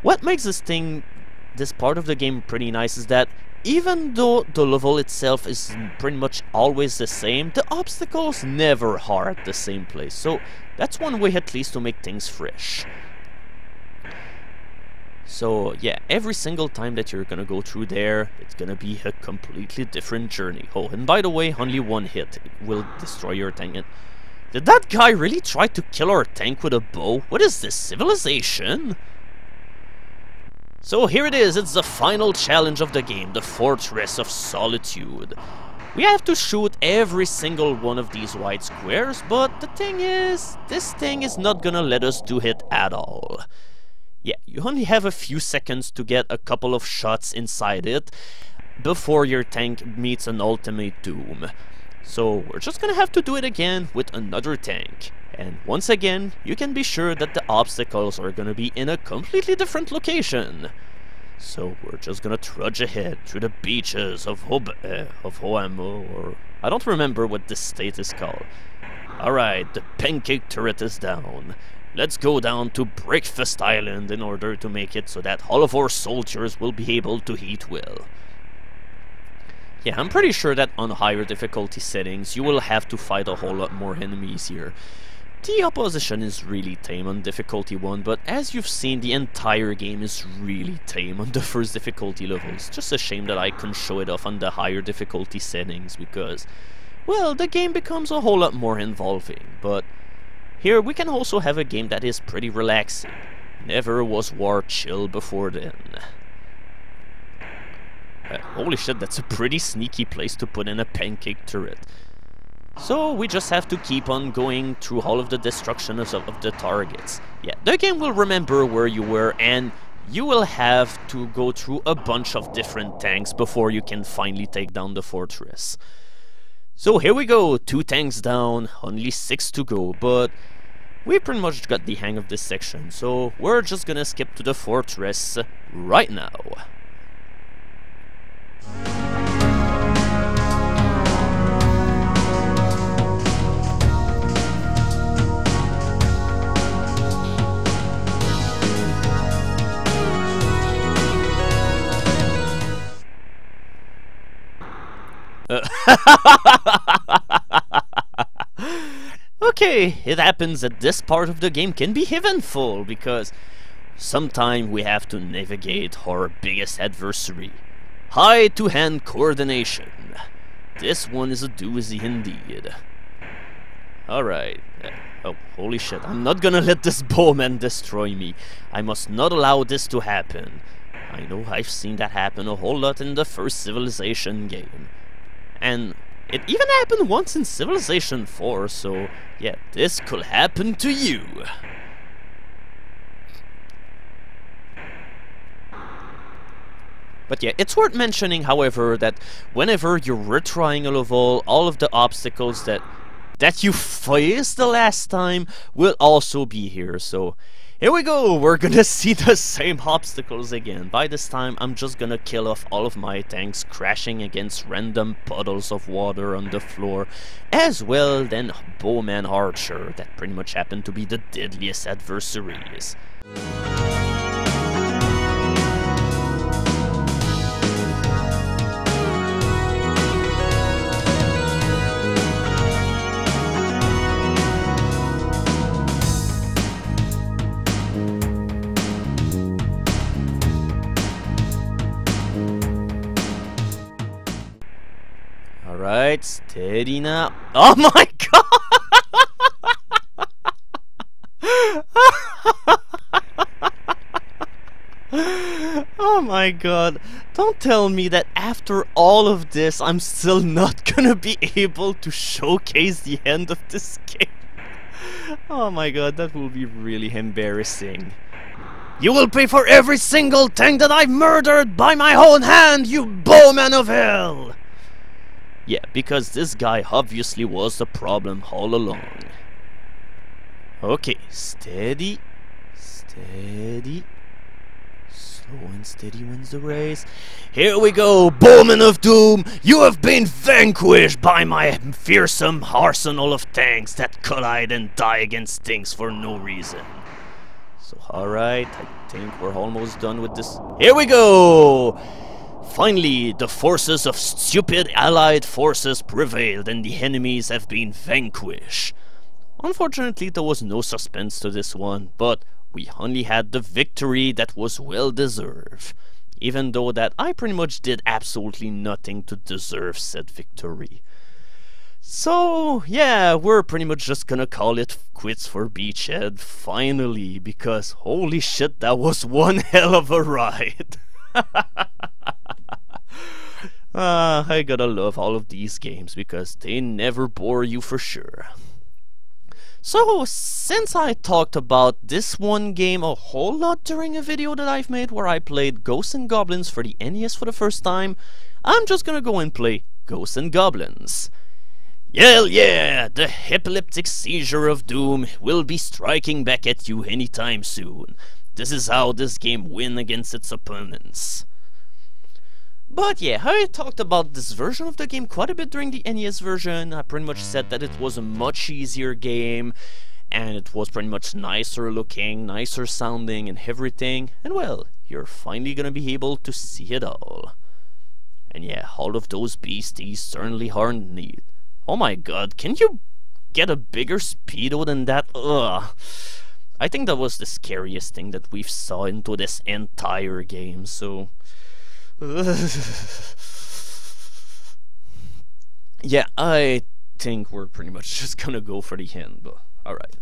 Speaker 1: what makes this part of the game pretty nice is that even though the level itself is pretty much always the same, the obstacles never are at the same place. So, that's one way at least to make things fresh. So yeah, every single time that you're gonna go through there, it's gonna be a completely different journey. Oh, and by the way, only one hit will destroy your tank. And did that guy really try to kill our tank with a bow? What is this, civilization? So here it is, it's the final challenge of the game, the Fortress of Solitude. We have to shoot every single one of these white squares, but the thing is, this thing is not gonna let us do it at all. Yeah, you only have a few seconds to get a couple of shots inside it before your tank meets an ultimate doom. So we're just gonna have to do it again with another tank. And once again, you can be sure that the obstacles are gonna be in a completely different location. So we're just gonna trudge ahead through the beaches of Hoamo, or I don't remember what this state is called. Alright, the pancake turret is down. Let's go down to Breakfast Island in order to make it so that all of our soldiers will be able to eat well. Yeah, I'm pretty sure that on higher difficulty settings, you will have to fight a whole lot more enemies here. The opposition is really tame on difficulty 1, but as you've seen, the entire game is really tame on the first difficulty level. It's just a shame that I couldn't show it off on the higher difficulty settings because, well, the game becomes a whole lot more involving, but here we can also have a game that is pretty relaxing. Never was war chill before then. Holy shit, that's a pretty sneaky place to put in a pancake turret. So we just have to keep on going through all of the destruction of the targets. Yeah, the game will remember where you were, and you will have to go through a bunch of different tanks before you can finally take down the fortress. So here we go, 2 tanks down, only 6 to go, but we pretty much got the hang of this section, so we're just gonna skip to the fortress right now. Okay, it happens that this part of the game can be eventful, because sometime we have to navigate our biggest adversary. High-to-hand coordination. This one is a doozy indeed. Alright, Oh, holy shit. I'm not gonna let this bowman destroy me. I must not allow this to happen. I know I've seen that happen a whole lot in the first Civilization game. And it even happened once in Civilization 4, so yeah, this could happen to you. But yeah, it's worth mentioning, however, that whenever you're retrying a level, all of the obstacles that you faced the last time will also be here. So here we go, we're gonna see the same obstacles again. By this time, I'm just gonna kill off all of my tanks crashing against random puddles of water on the floor, as well then Bowman Archer, that pretty much happen to be the deadliest adversaries. Alright, steady now. Oh my god! Oh my god. Don't tell me that after all of this, I'm still not gonna be able to showcase the end of this game. Oh my god, that will be really embarrassing. You will pay for every single tank that I've murdered by my own hand, you bowman of hell! Yeah, because this guy obviously was the problem all along. Okay, steady, steady. Slow and steady wins the race. Here we go, Bowman of Doom! You have been vanquished by my fearsome arsenal of tanks that collide and die against things for no reason. So, alright, I think we're almost done with this. Here we go! Finally, the forces of stupid allied forces prevailed and the enemies have been vanquished. Unfortunately, there was no suspense to this one, but we only had the victory that was well deserved. Even though that I pretty much did absolutely nothing to deserve said victory. So, yeah, we're pretty much just gonna call it quits for Beachhead, finally, because holy shit, that was one hell of a ride. I gotta love all of these games because they never bore you for sure. So, since I talked about this one game a whole lot during a video that I've made where I played Ghosts and Goblins for the NES for the first time, I'm just gonna go and play Ghosts and Goblins. Hell yeah! The epileptic seizure of doom will be striking back at you anytime soon. This is how this game wins against its opponents. But yeah, I talked about this version of the game quite a bit during the NES version. I pretty much said that it was a much easier game, and it was pretty much nicer looking, nicer sounding and everything. And well, you're finally gonna be able to see it all. And yeah, all of those beasties certainly aren't neat. Oh my god, can you get a bigger speedo than that? Ugh. I think that was the scariest thing that we've saw into this entire game, so... yeah, I think we're pretty much just gonna go for the end, but alright.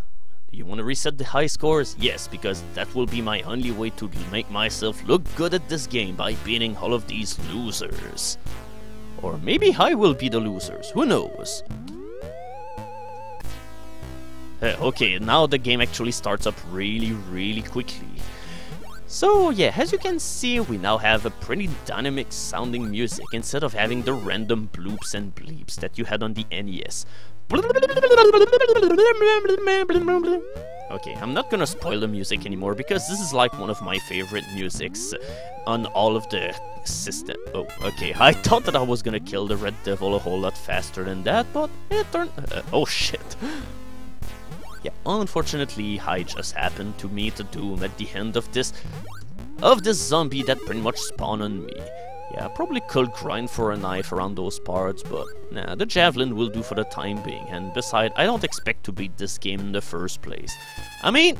Speaker 1: Do you want to reset the high scores? Yes, because that will be my only way to make myself look good at this game by beating all of these losers. Or maybe I will be the losers, who knows? Okay, now the game actually starts up really quickly. So yeah, as you can see, we now have a pretty dynamic sounding music instead of having the random bloops and bleeps that you had on the NES. Okay, I'm not gonna spoil the music anymore because this is like one of my favorite musics on all of the system. Oh, okay, I thought that I was gonna kill the Red Devil a whole lot faster than that, but it turned... oh shit. Yeah, unfortunately, I just happened to meet a doom at the end of this zombie that pretty much spawned on me. Yeah, I probably could grind for a knife around those parts, but nah, the javelin will do for the time being, and besides, I don't expect to beat this game in the first place. I mean,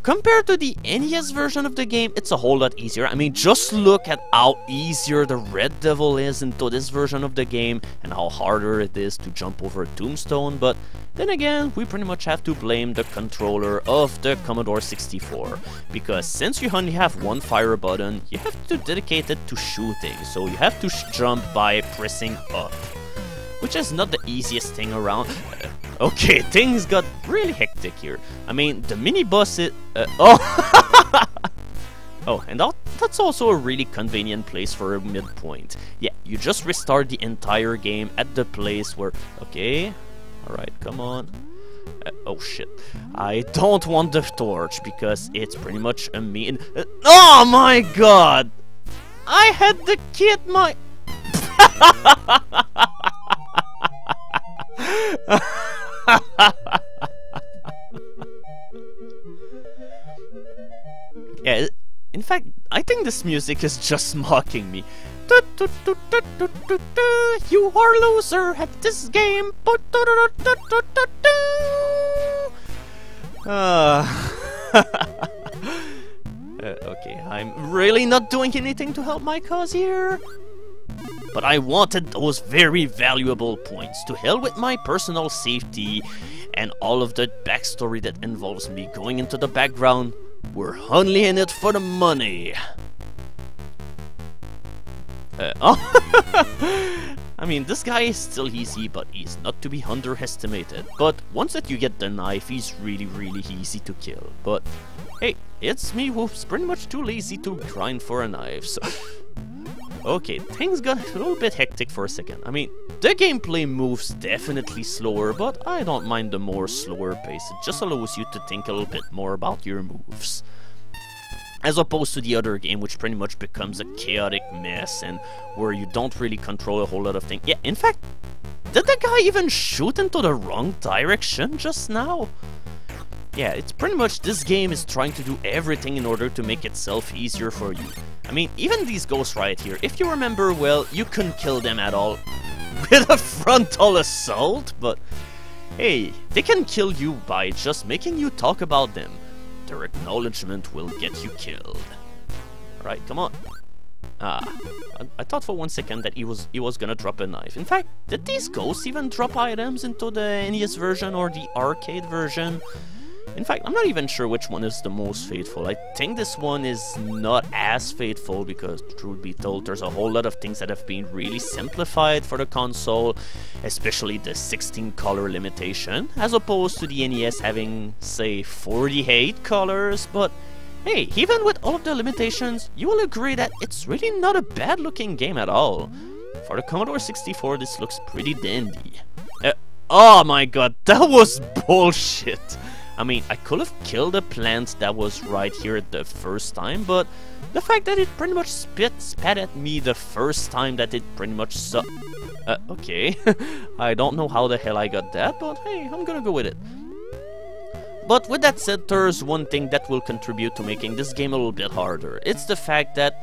Speaker 1: compared to the NES version of the game, it's a whole lot easier. I mean, just look at how easier the Red Devil is into this version of the game and how harder it is to jump over a tombstone, but then again, we pretty much have to blame the controller of the Commodore 64, because since you only have one fire button, you have to dedicate it to shooting, so you have to jump by pressing up, which is not the easiest thing around. Okay, things got really hectic here. I mean, the mini-boss is... oh! Oh, and that's also a really convenient place for a midpoint. Yeah, you just restart the entire game at the place where... Okay, alright, come on. Oh shit. I don't want the torch, because it's pretty much a mean... oh my god! I had the kid my... Yeah, in fact, I think this music is just mocking me. You are a loser at this game. Okay, I'm really not doing anything to help my cause here. But I wanted those very valuable points. To hell with my personal safety and all of the backstory that involves me going into the background. We're only in it for the money. I mean, this guy is still easy, but he's not to be underestimated. But once that you get the knife, he's really easy to kill. But hey, it's me who's pretty much too lazy to grind for a knife, so... Okay, things got a little bit hectic for a second. I mean, the gameplay moves definitely slower, but I don't mind the more slower pace. It just allows you to think a little bit more about your moves. As opposed to the other game, which pretty much becomes a chaotic mess and where you don't really control a whole lot of things. Yeah, in fact, did the guy even shoot into the wrong direction just now? Yeah, it's pretty much this game is trying to do everything in order to make itself easier for you. I mean, even these ghosts right here, if you remember well, you couldn't kill them at all with a frontal assault, but hey, they can kill you by just making you talk about them. Their acknowledgement will get you killed. Alright, come on. I thought for one second that he was gonna drop a knife. In fact, did these ghosts even drop items into the NES version or the arcade version? In fact, I'm not even sure which one is the most faithful. I think this one is not as faithful because, truth be told, there's a whole lot of things that have been really simplified for the console, especially the 16 color limitation, as opposed to the NES having, say, 48 colors, but hey, even with all of the limitations, you will agree that it's really not a bad looking game at all. For the Commodore 64, this looks pretty dandy. Oh my god, that was bullshit! I mean, I could have killed a plant that was right here the first time, but the fact that it pretty much spat at me the first time that it pretty much okay. I don't know how the hell I got that, but hey, I'm gonna go with it. But with that said, there's one thing that will contribute to making this game a little bit harder. It's the fact that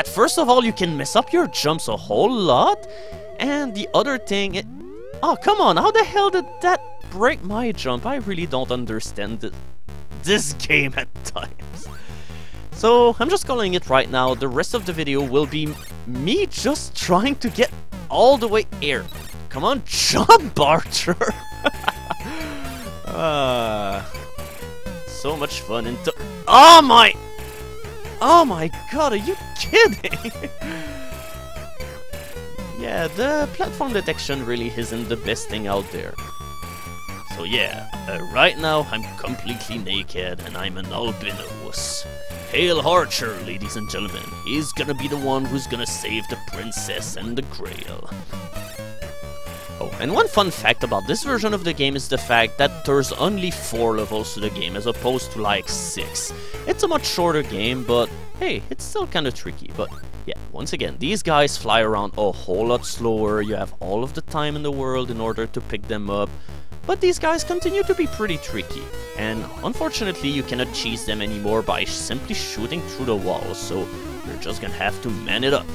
Speaker 1: first of all, you can mess up your jumps a whole lot, and the other thing... Oh, come on, how the hell did that break my jump? I really don't understand this game at times. So, I'm just calling it right now. The rest of the video will be me just trying to get all the way here. Come on, jump, Archer! So much fun into... Oh my god, are you kidding? Yeah, the platform detection really isn't the best thing out there. So yeah, right now I'm completely naked and I'm an albinos. Hail Archer, ladies and gentlemen. He's gonna be the one who's gonna save the princess and the grail. Oh, and one fun fact about this version of the game is the fact that there's only 4 levels to the game as opposed to like 6. It's a much shorter game, but hey, it's still kinda tricky, but yeah, once again, these guys fly around a whole lot slower, you have all of the time in the world in order to pick them up, but these guys continue to be pretty tricky, and unfortunately you cannot cheese them anymore by simply shooting through the walls, so you're just gonna have to man it up.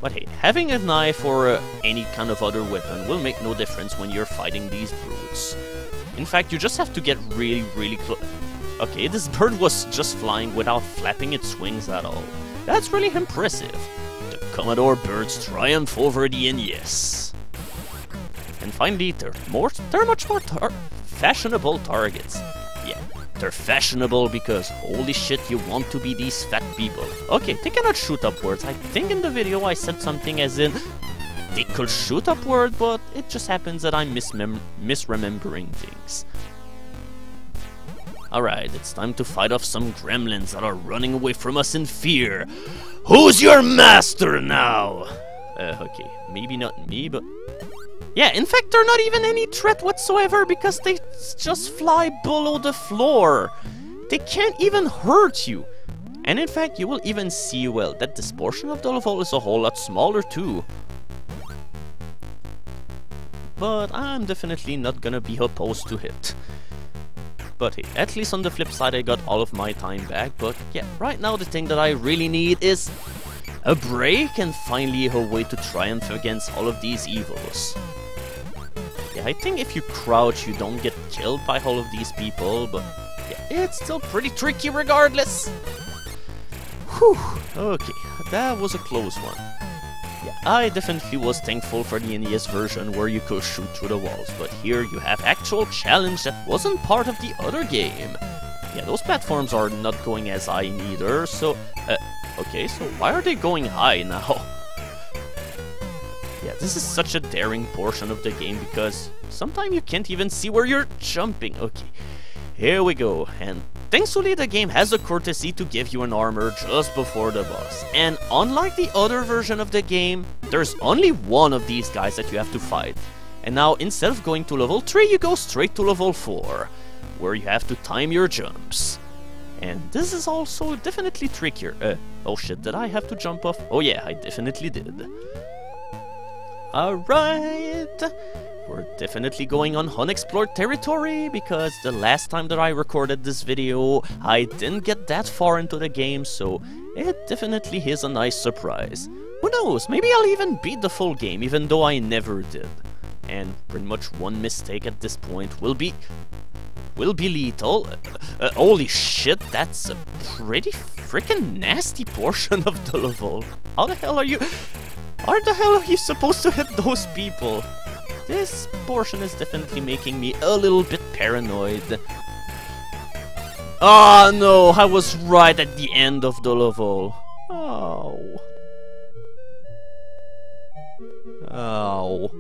Speaker 1: But hey, having a knife or any kind of other weapon will make no difference when you're fighting these brutes. In fact, you just have to get really, really close. Okay, this bird was just flying without flapping its wings at all. That's really impressive. The Commodore birds triumph over the NES. And finally, they're much more fashionable targets. Yeah, they're fashionable because holy shit, you want to be these fat people. Okay, they cannot shoot upwards. I think in the video I said something as in they could shoot upward, but it just happens that I'm misremembering things. Alright, it's time to fight off some gremlins that are running away from us in fear. Who's your master now? Okay, maybe not me, but... yeah, in fact, they're not even any threat whatsoever because they just fly below the floor. They can't even hurt you. And in fact, you will even see, well, that this portion of the level is a whole lot smaller too. But I'm definitely not gonna be opposed to it. But hey, at least on the flip side I got all of my time back, but yeah, right now the thing that I really need is a break and finally a way to triumph against all of these evils. Yeah, I think if you crouch you don't get killed by all of these people, but yeah, it's still pretty tricky regardless. Whew, okay, that was a close one. Yeah, I definitely was thankful for the NES version where you could shoot through the walls, but here you have actual challenge that wasn't part of the other game. Yeah, those platforms are not going as high neither, so... okay, so why are they going high now? Yeah, this is such a daring portion of the game because sometimes you can't even see where you're jumping. Okay, here we go, and thankfully the game has a courtesy to give you an armor just before the boss. And unlike the other version of the game, there's only one of these guys that you have to fight. And now instead of going to level 3, you go straight to level 4, where you have to time your jumps. And this is also definitely trickier. Oh shit, did I have to jump off? Oh yeah, I definitely did. Alright, we're definitely going on unexplored territory because the last time that I recorded this video, I didn't get that far into the game, so it definitely is a nice surprise. Who knows, maybe I'll even beat the full game, even though I never did. And pretty much one mistake at this point will be lethal. Holy shit, that's a pretty freaking nasty portion of the level. How the hell are you supposed to hit those people? This portion is definitely making me a little bit paranoid. Oh no, I was right at the end of the level. Oh. Oh.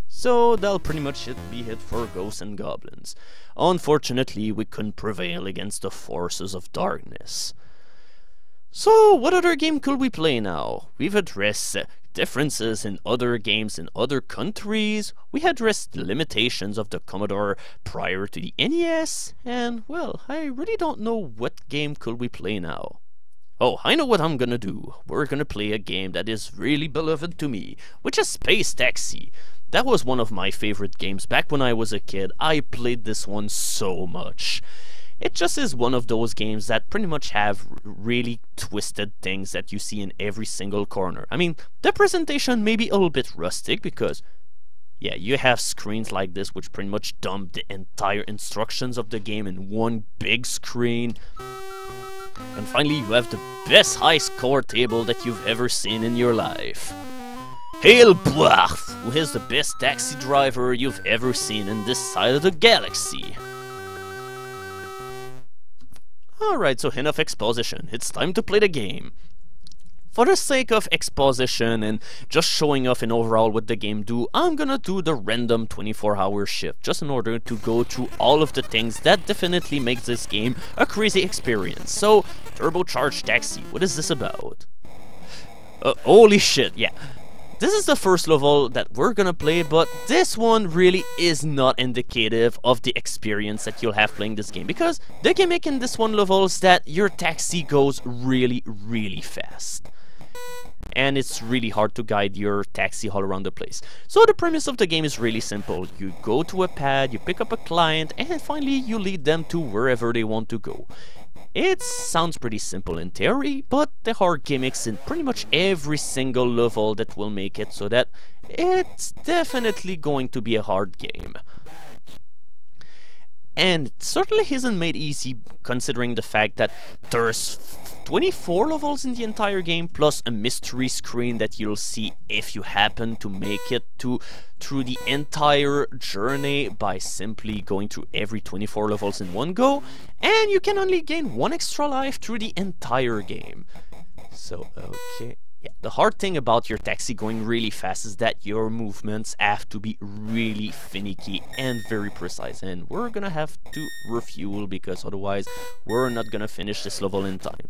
Speaker 1: So that'll pretty much be it for Ghosts and Goblins. Unfortunately, we couldn't prevail against the forces of darkness. So, what other game could we play now? We've addressed differences in other games in other countries, we addressed the limitations of the Commodore prior to the NES, and, well, I really don't know what game could we play now. Oh, I know what I'm gonna do. We're gonna play a game that is really beloved to me, which is Space Taxi. That was one of my favorite games back when I was a kid. I played this one so much. It just is one of those games that pretty much have really twisted things that you see in every single corner. I mean, the presentation may be a little bit rustic because, yeah, you have screens like this which pretty much dump the entire instructions of the game in one big screen. And finally, you have the best high score table that you've ever seen in your life. Hail Bluff, who is the best taxi driver you've ever seen in this side of the galaxy. Alright, so enough exposition, it's time to play the game. For the sake of exposition and just showing off in overall what the game do, I'm gonna do the random 24-hour shift, just in order to go through all of the things that definitely makes this game a crazy experience. So, Turbocharged Taxi, what is this about? Holy shit, yeah. This is the first level that we're gonna play, but this one really is not indicative of the experience that you'll have playing this game, because the gimmick in this one level is that your taxi goes really, really fast. And it's really hard to guide your taxi all around the place. So the premise of the game is really simple. You go to a pad, you pick up a client, and finally you lead them to wherever they want to go. It sounds pretty simple in theory, but there are gimmicks in pretty much every single level that will make it so that it's definitely going to be a hard game. And it certainly isn't made easy considering the fact that there's 24 levels in the entire game, plus a mystery screen that you'll see if you happen to make it through the entire journey by simply going through every 24 levels in one go, and you can only gain 1 extra life through the entire game. So, okay. Yeah, the hard thing about your taxi going really fast is that your movements have to be really finicky and very precise, and we're gonna have to refuel because otherwise we're not gonna finish this level in time.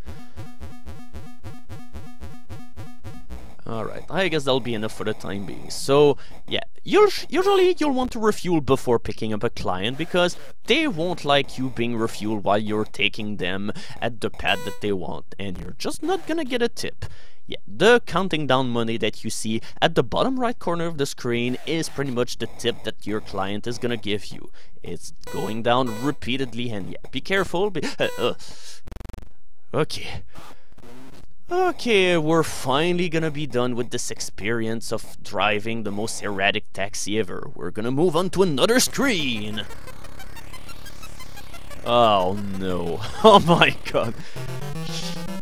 Speaker 1: Alright, I guess that'll be enough for the time being. So, yeah, usually you'll want to refuel before picking up a client because they won't like you being refueled while you're taking them at the pad that they want, and you're just not gonna get a tip. Yeah, the counting down money that you see at the bottom right corner of the screen is pretty much the tip that your client is gonna give you. It's going down repeatedly, and yeah, be careful. Okay. Okay, we're finally gonna be done with this experience of driving the most erratic taxi ever. We're gonna move on to another screen. Oh no. Oh my god.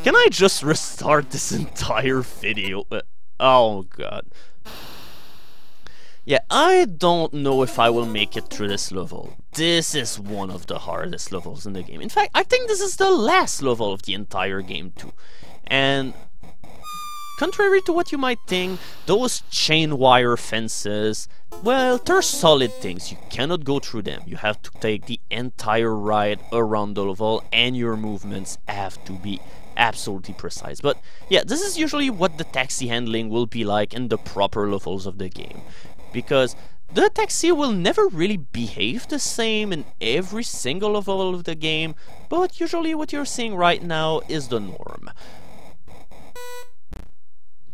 Speaker 1: Can I just restart this entire video? Oh god. Yeah, I don't know if I will make it through this level. This is one of the hardest levels in the game. In fact, I think this is the last level of the entire game too. And contrary to what you might think, those chain wire fences, well, they're solid things. You cannot go through them. You have to take the entire ride around the level, and your movements have to be absolutely precise. But yeah, this is usually what the taxi handling will be like in the proper levels of the game, because the taxi will never really behave the same in every single level of the game, but usually what you're seeing right now is the norm.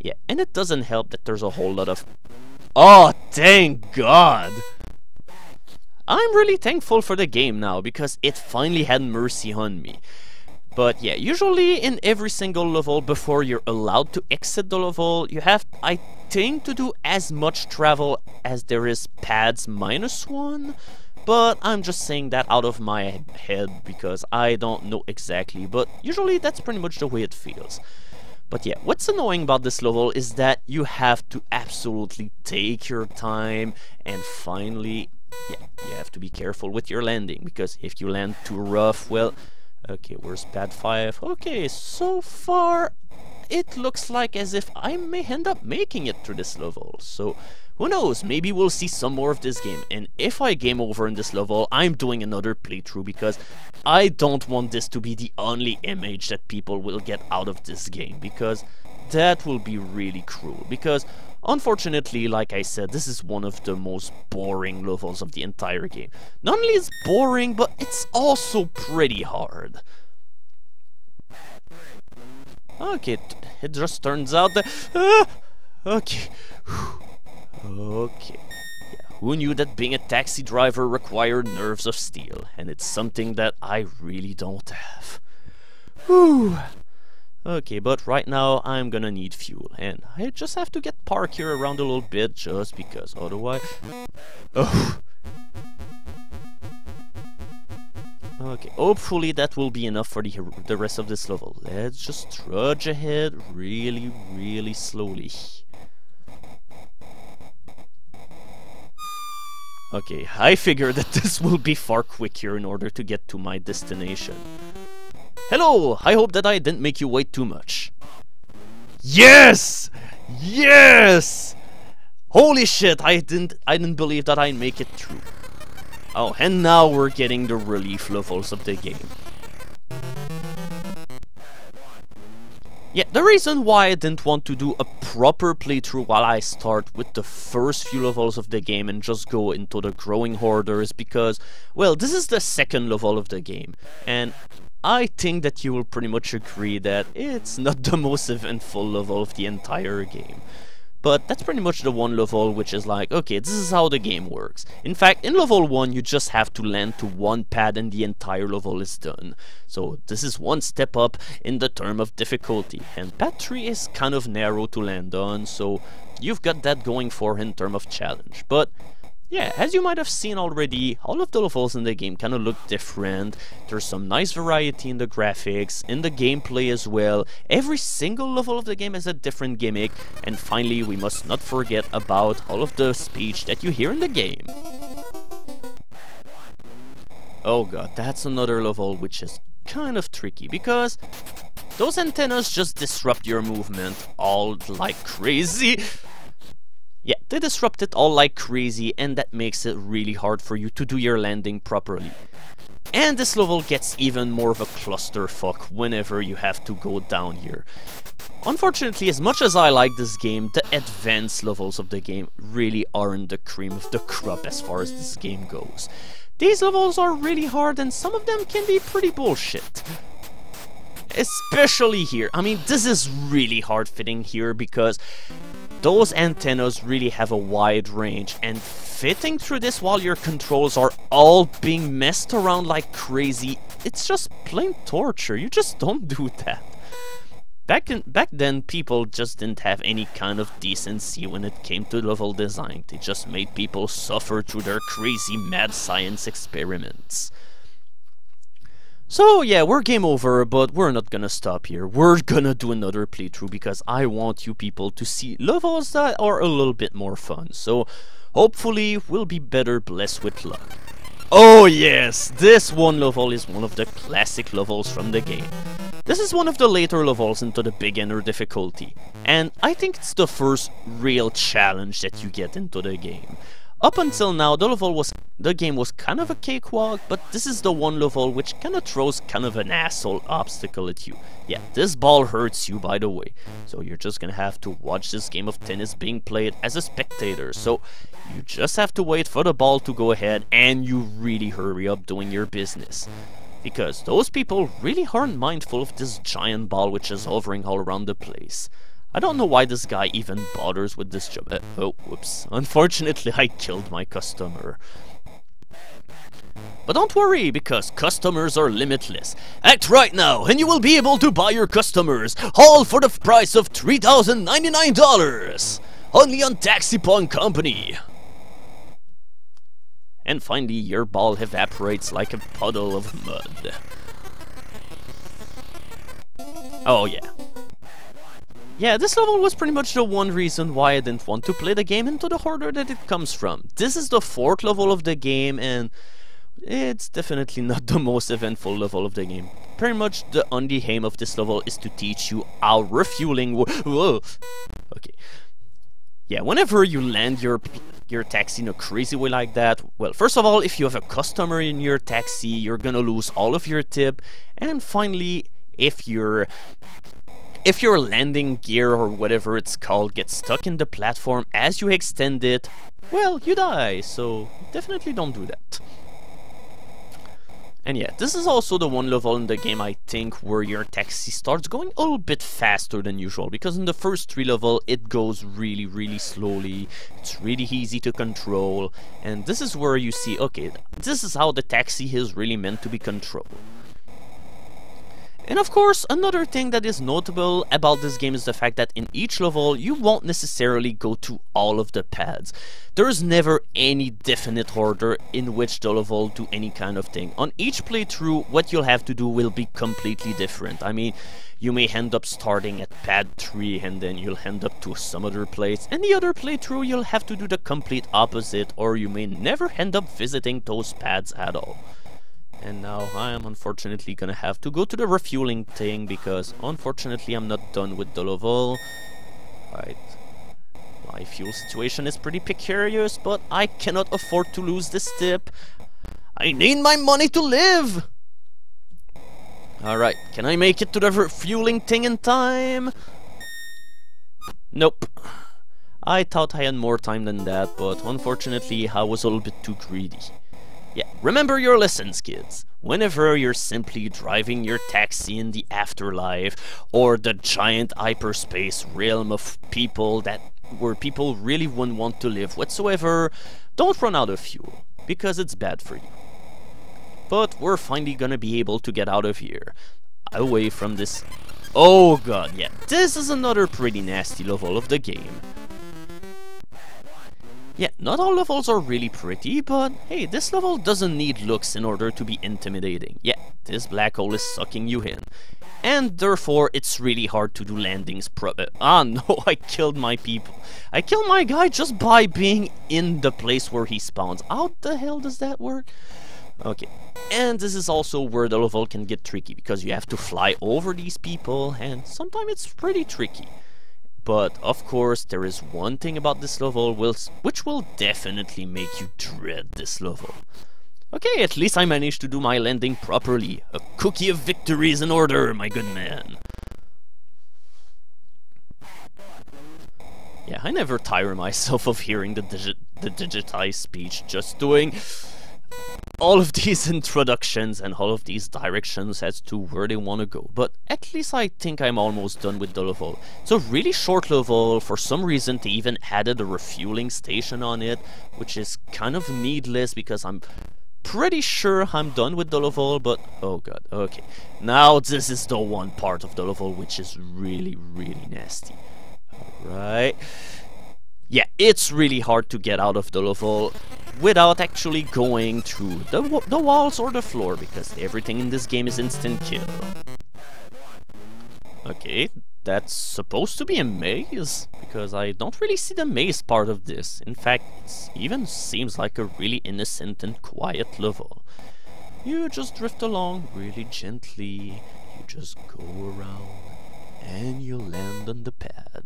Speaker 1: Yeah, and it doesn't help that there's a whole lot of... Oh, thank God! I'm really thankful for the game now, because it finally had mercy on me. But yeah, usually in every single level, before you're allowed to exit the level, you have, I think, to do as much travel as there is pads -1. But I'm just saying that out of my head because I don't know exactly, but usually that's pretty much the way it feels. But yeah, what's annoying about this level is that you have to absolutely take your time, and finally, yeah, you have to be careful with your landing, because if you land too rough, well, okay, where's pad 5? Okay, so far it looks like as if I may end up making it through this level, so who knows, maybe we'll see some more of this game. And if I game over in this level, I'm doing another playthrough, because I don't want this to be the only image that people will get out of this game, because that will be really cruel. Because unfortunately, like I said, this is one of the most boring levels of the entire game. Not only is it boring, but it's also pretty hard. Okay, it just turns out that... okay. Okay. Yeah, who knew that being a taxi driver required nerves of steel? And it's something that I really don't have. Whew. Okay, but right now I'm gonna need fuel, and I just have to get parked here around a little bit, just because otherwise... Oh. Okay, hopefully that will be enough for the rest of this level. Let's just trudge ahead really, really slowly. Okay, I figure that this will be far quicker in order to get to my destination. Hello! I hope that I didn't make you wait too much. Yes! Yes! Holy shit, I didn't believe that I'd make it through. Oh, and now we're getting the relief levels of the game. Yeah, the reason why I didn't want to do a proper playthrough while I start with the first few levels of the game and just go into the growing hoarder is because, well, this is the second level of the game, and I think that you will pretty much agree that it's not the most eventful level of the entire game. But that's pretty much the one level which is like, okay, this is how the game works. In fact, in level 1 you just have to land to one pad and the entire level is done. So this is one step up in the term of difficulty. And pad 3 is kind of narrow to land on, so you've got that going for in term of challenge. But Yeah, as you might have seen already, all of the levels in the game kind of look different. There's some nice variety in the graphics, in the gameplay as well. Every single level of the game has a different gimmick. And finally, we must not forget about all of the speech that you hear in the game. Oh god, that's another level which is kind of tricky, because those antennas just disrupt your movement all like crazy. Yeah, they disrupt it all like crazy, and that makes it really hard for you to do your landing properly. And this level gets even more of a clusterfuck whenever you have to go down here. Unfortunately, as much as I like this game, the advanced levels of the game really aren't the cream of the crop as far as this game goes. These levels are really hard, and some of them can be pretty bullshit. Especially here. I mean, this is really hard fitting here because those antennas really have a wide range, and fitting through this while your controls are all being messed around like crazy, it's just plain torture. You just don't do that. Back then, people just didn't have any kind of decency when it came to level design. They just made people suffer through their crazy mad science experiments. So yeah, we're game over, but we're not gonna stop here. We're gonna do another playthrough because I want you people to see levels that are a little bit more fun. So hopefully we'll be better blessed with luck. Oh yes, this one level is one of the classic levels from the game. This is one of the later levels into the beginner difficulty, and I think it's the first real challenge that you get into the game. Up until now, the game was kind of a cakewalk, but this is the one level which kind of throws kind of an asshole obstacle at you. Yeah, this ball hurts you, by the way, so you're just gonna have to watch this game of tennis being played as a spectator. So you just have to wait for the ball to go ahead, and you really hurry up doing your business. Because those people really aren't mindful of this giant ball which is hovering all around the place. I don't know why this guy even bothers with this job. Oh, whoops. Unfortunately, I killed my customer. But don't worry, because customers are limitless. Act right now, and you will be able to buy your customers, all for the price of $3,099! Only on Taxipon Company! And finally, your ball evaporates like a puddle of mud. Oh yeah. Yeah, this level was pretty much the one reason why I didn't want to play the game into the order that it comes from. This is the 4th level of the game, and it's definitely not the most eventful level of the game. Pretty much the only aim of this level is to teach you how refueling whoa. Okay. Yeah, whenever you land your taxi in a crazy way like that, well, first of all, if you have a customer in your taxi, you're gonna lose all of your tip, and finally, if your landing gear or whatever it's called gets stuck in the platform as you extend it, well, you die, so definitely don't do that. And yeah, this is also the one level in the game, I think, where your taxi starts going a little bit faster than usual, because in the first 3 levels it goes really slowly, it's really easy to control, and this is where you see, okay, this is how the taxi is really meant to be controlled. And of course, another thing that is notable about this game is the fact that in each level, you won't necessarily go to all of the pads. There's never any definite order in which the level do any kind of thing. On each playthrough, what you'll have to do will be completely different. I mean, you may end up starting at pad 3 and then you'll end up to some other place, and the other playthrough you'll have to do the complete opposite, or you may never end up visiting those pads at all. And now I am unfortunately gonna have to go to the refueling thing, because unfortunately I'm not done with the level. Right. My fuel situation is pretty precarious, but I cannot afford to lose this tip. I need my money to live! Alright, can I make it to the refueling thing in time? Nope. I thought I had more time than that, but unfortunately I was a little bit too greedy. Yeah, remember your lessons, kids. Whenever you're simply driving your taxi in the afterlife, or the giant hyperspace realm of people where people really wouldn't want to live whatsoever, don't run out of fuel, because it's bad for you. But we're finally gonna be able to get out of here, away from this. Oh god, yeah, this is another pretty nasty level of the game. Yeah, not all levels are really pretty, but hey, this level doesn't need looks in order to be intimidating. Yeah, this black hole is sucking you in. And therefore, it's really hard to do landings ah no, I killed my people. I killed my guy just by being in the place where he spawns. How the hell does that work? Okay, and this is also where the level can get tricky, because you have to fly over these people, and sometimes it's pretty tricky. But, of course, there is one thing about this level which will definitely make you dread this level. Okay, at least I managed to do my landing properly. A cookie of victory is in order, my good man. Yeah, I never tire myself of hearing the digitized speech, just doing all of these introductions and all of these directions as to where they want to go. But at least I think I'm almost done with the level. It's a really short level. For some reason they even added a refueling station on it, which is kind of needless because I'm pretty sure I'm done with the level. But oh god, okay, now this is the one part of the level which is really nasty. Alright, yeah, it's really hard to get out of the level without actually going through the walls or the floor, because everything in this game is instant kill. Okay, that's supposed to be a maze, because I don't really see the maze part of this. In fact, it even seems like a really innocent and quiet level. You just drift along really gently, you just go around, and you land on the pad.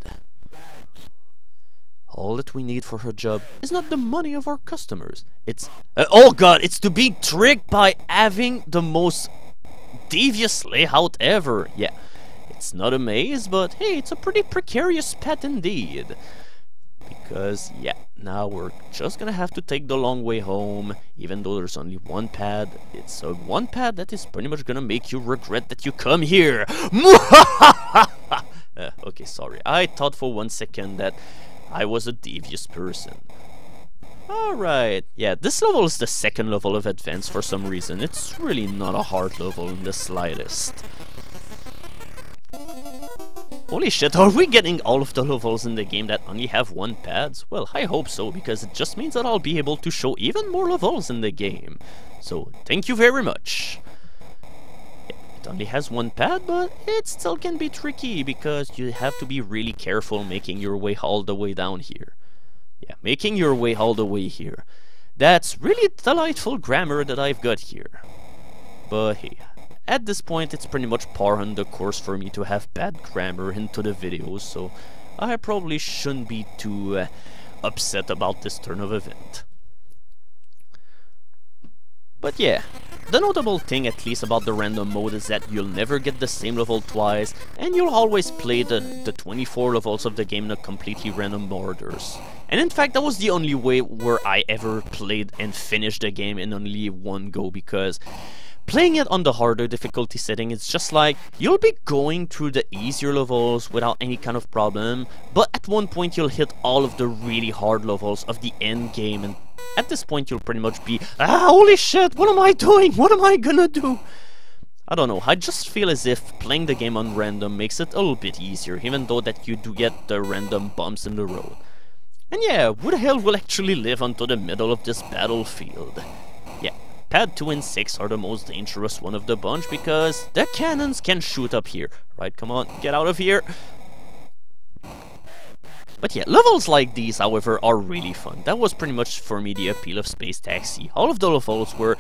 Speaker 1: All that we need for her job is not the money of our customers. It's... oh god, it's to be tricked by having the most devious layout ever. Yeah, it's not a maze, but hey, it's a pretty precarious pad indeed. Because, yeah, now we're just gonna have to take the long way home. Even though there's only one pad, it's a one pad that is pretty much gonna make you regret that you come here. Okay, sorry. I thought for 1 second that I was a devious person. Alright, yeah, this level is the second level of Advance for some reason. It's really not a hard level in the slightest. Holy shit, are we getting all of the levels in the game that only have one pads? Well, I hope so, because it just means that I'll be able to show even more levels in the game. So, thank you very much. It only has one pad, but it still can be tricky because you have to be really careful making your way all the way down here. Yeah, making your way all the way here. That's really delightful grammar that I've got here. But hey, at this point it's pretty much par on the course for me to have bad grammar into the videos, so I probably shouldn't be too upset about this turn of event. But yeah, the notable thing, at least about the random mode, is that you'll never get the same level twice, and you'll always play the 24 levels of the game in a completely random orders. And in fact, that was the only way where I ever played and finished the game in only one go, because playing it on the harder difficulty setting, it's just like, you'll be going through the easier levels without any kind of problem, but at one point you'll hit all of the really hard levels of the end game, and at this point you'll pretty much be, holy shit, what am I doing? What am I gonna do? I don't know, I just feel as if playing the game on random makes it a little bit easier, even though that you do get the random bumps in the road. And yeah, who the hell will actually live onto the middle of this battlefield? Yeah, pad 2 and 6 are the most dangerous one of the bunch, because the cannons can shoot up here. Right, come on, get out of here. But yeah, levels like these, however, are really fun. That was pretty much for me the appeal of Space Taxi. All of the levels were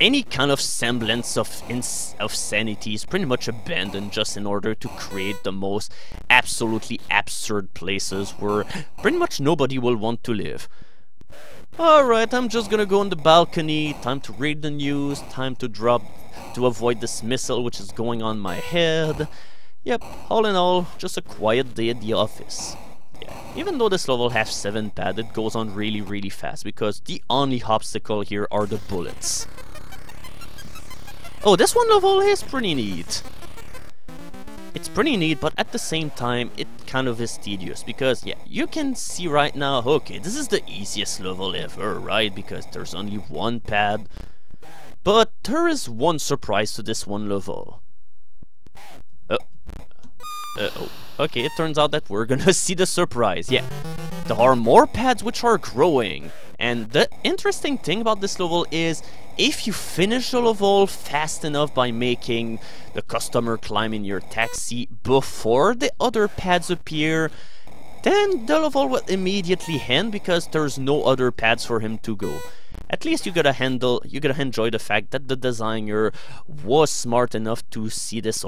Speaker 1: any kind of semblance of sanity is pretty much abandoned just in order to create the most absolutely absurd places where pretty much nobody will want to live. Alright, I'm just gonna go on the balcony, time to read the news, time to avoid this missile which is going on my head. Yep, all in all, just a quiet day at the office. Yeah, even though this level has 7 pad, it goes on really fast because the only obstacle here are the bullets. Oh, this one level is pretty neat. It's pretty neat, but at the same time, it kind of is tedious because, yeah, you can see right now, okay, this is the easiest level ever, right? Because there's only one pad. But there is one surprise to this one level. Oh. Okay, it turns out that we're gonna see the surprise, yeah. There are more pads which are growing. And the interesting thing about this level is, if you finish the level fast enough by making the customer climb in your taxi before the other pads appear, then the level will immediately end because there's no other pads for him to go. At least you gotta enjoy the fact that the designer was smart enough to see this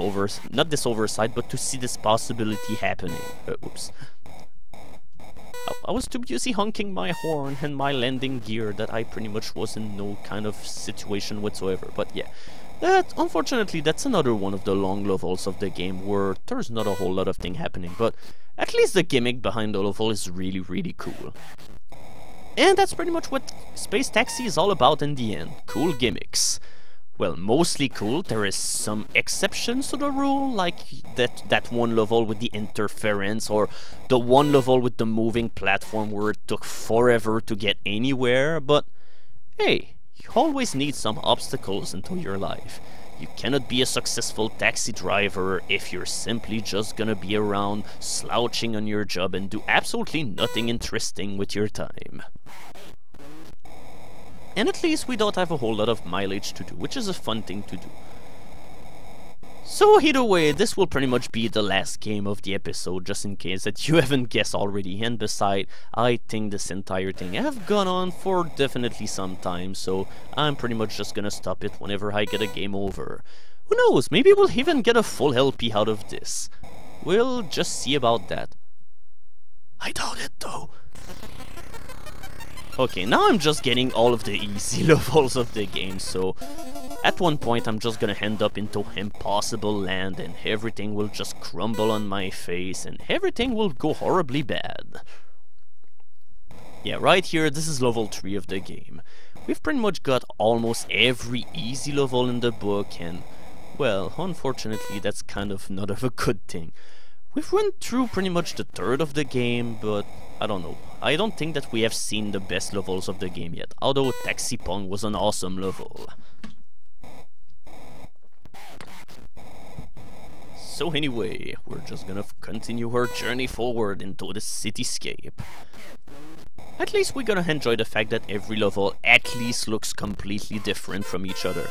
Speaker 1: not this oversight, but to see this possibility happening. Oops. I was too busy honking my horn and my landing gear that I pretty much was in no kind of situation whatsoever. But yeah, unfortunately that's another one of the long levels of the game where there's not a whole lot of thing happening, but at least the gimmick behind the level is really, really cool. And that's pretty much what Space Taxi is all about in the end. Cool gimmicks. Well, mostly cool. There is some exceptions to the rule, like that one level with the interference, or the one level with the moving platform where it took forever to get anywhere, but hey, you always need some obstacles into your life. You cannot be a successful taxi driver if you're simply just gonna be around slouching on your job and do absolutely nothing interesting with your time. And at least we don't have a whole lot of mileage to do, which is a fun thing to do. So either way, this will pretty much be the last game of the episode, just in case that you haven't guessed already. And beside, I think this entire thing have gone on for definitely some time, so I'm pretty much just gonna stop it whenever I get a game over. Who knows, maybe we'll even get a full LP out of this. We'll just see about that. I doubt it though. Okay, now I'm just getting all of the easy levels of the game, so at one point I'm just gonna end up into impossible land and everything will just crumble on my face and everything will go horribly bad. Yeah, right here, this is level 3 of the game. We've pretty much got almost every easy level in the book and, well, unfortunately that's kind of not of a good thing. We've went through pretty much the third of the game, but I don't know. I don't think that we have seen the best levels of the game yet, although Taxi Pong was an awesome level. So anyway, we're just gonna continue our journey forward into the cityscape. At least we're gonna enjoy the fact that every level at least looks completely different from each other.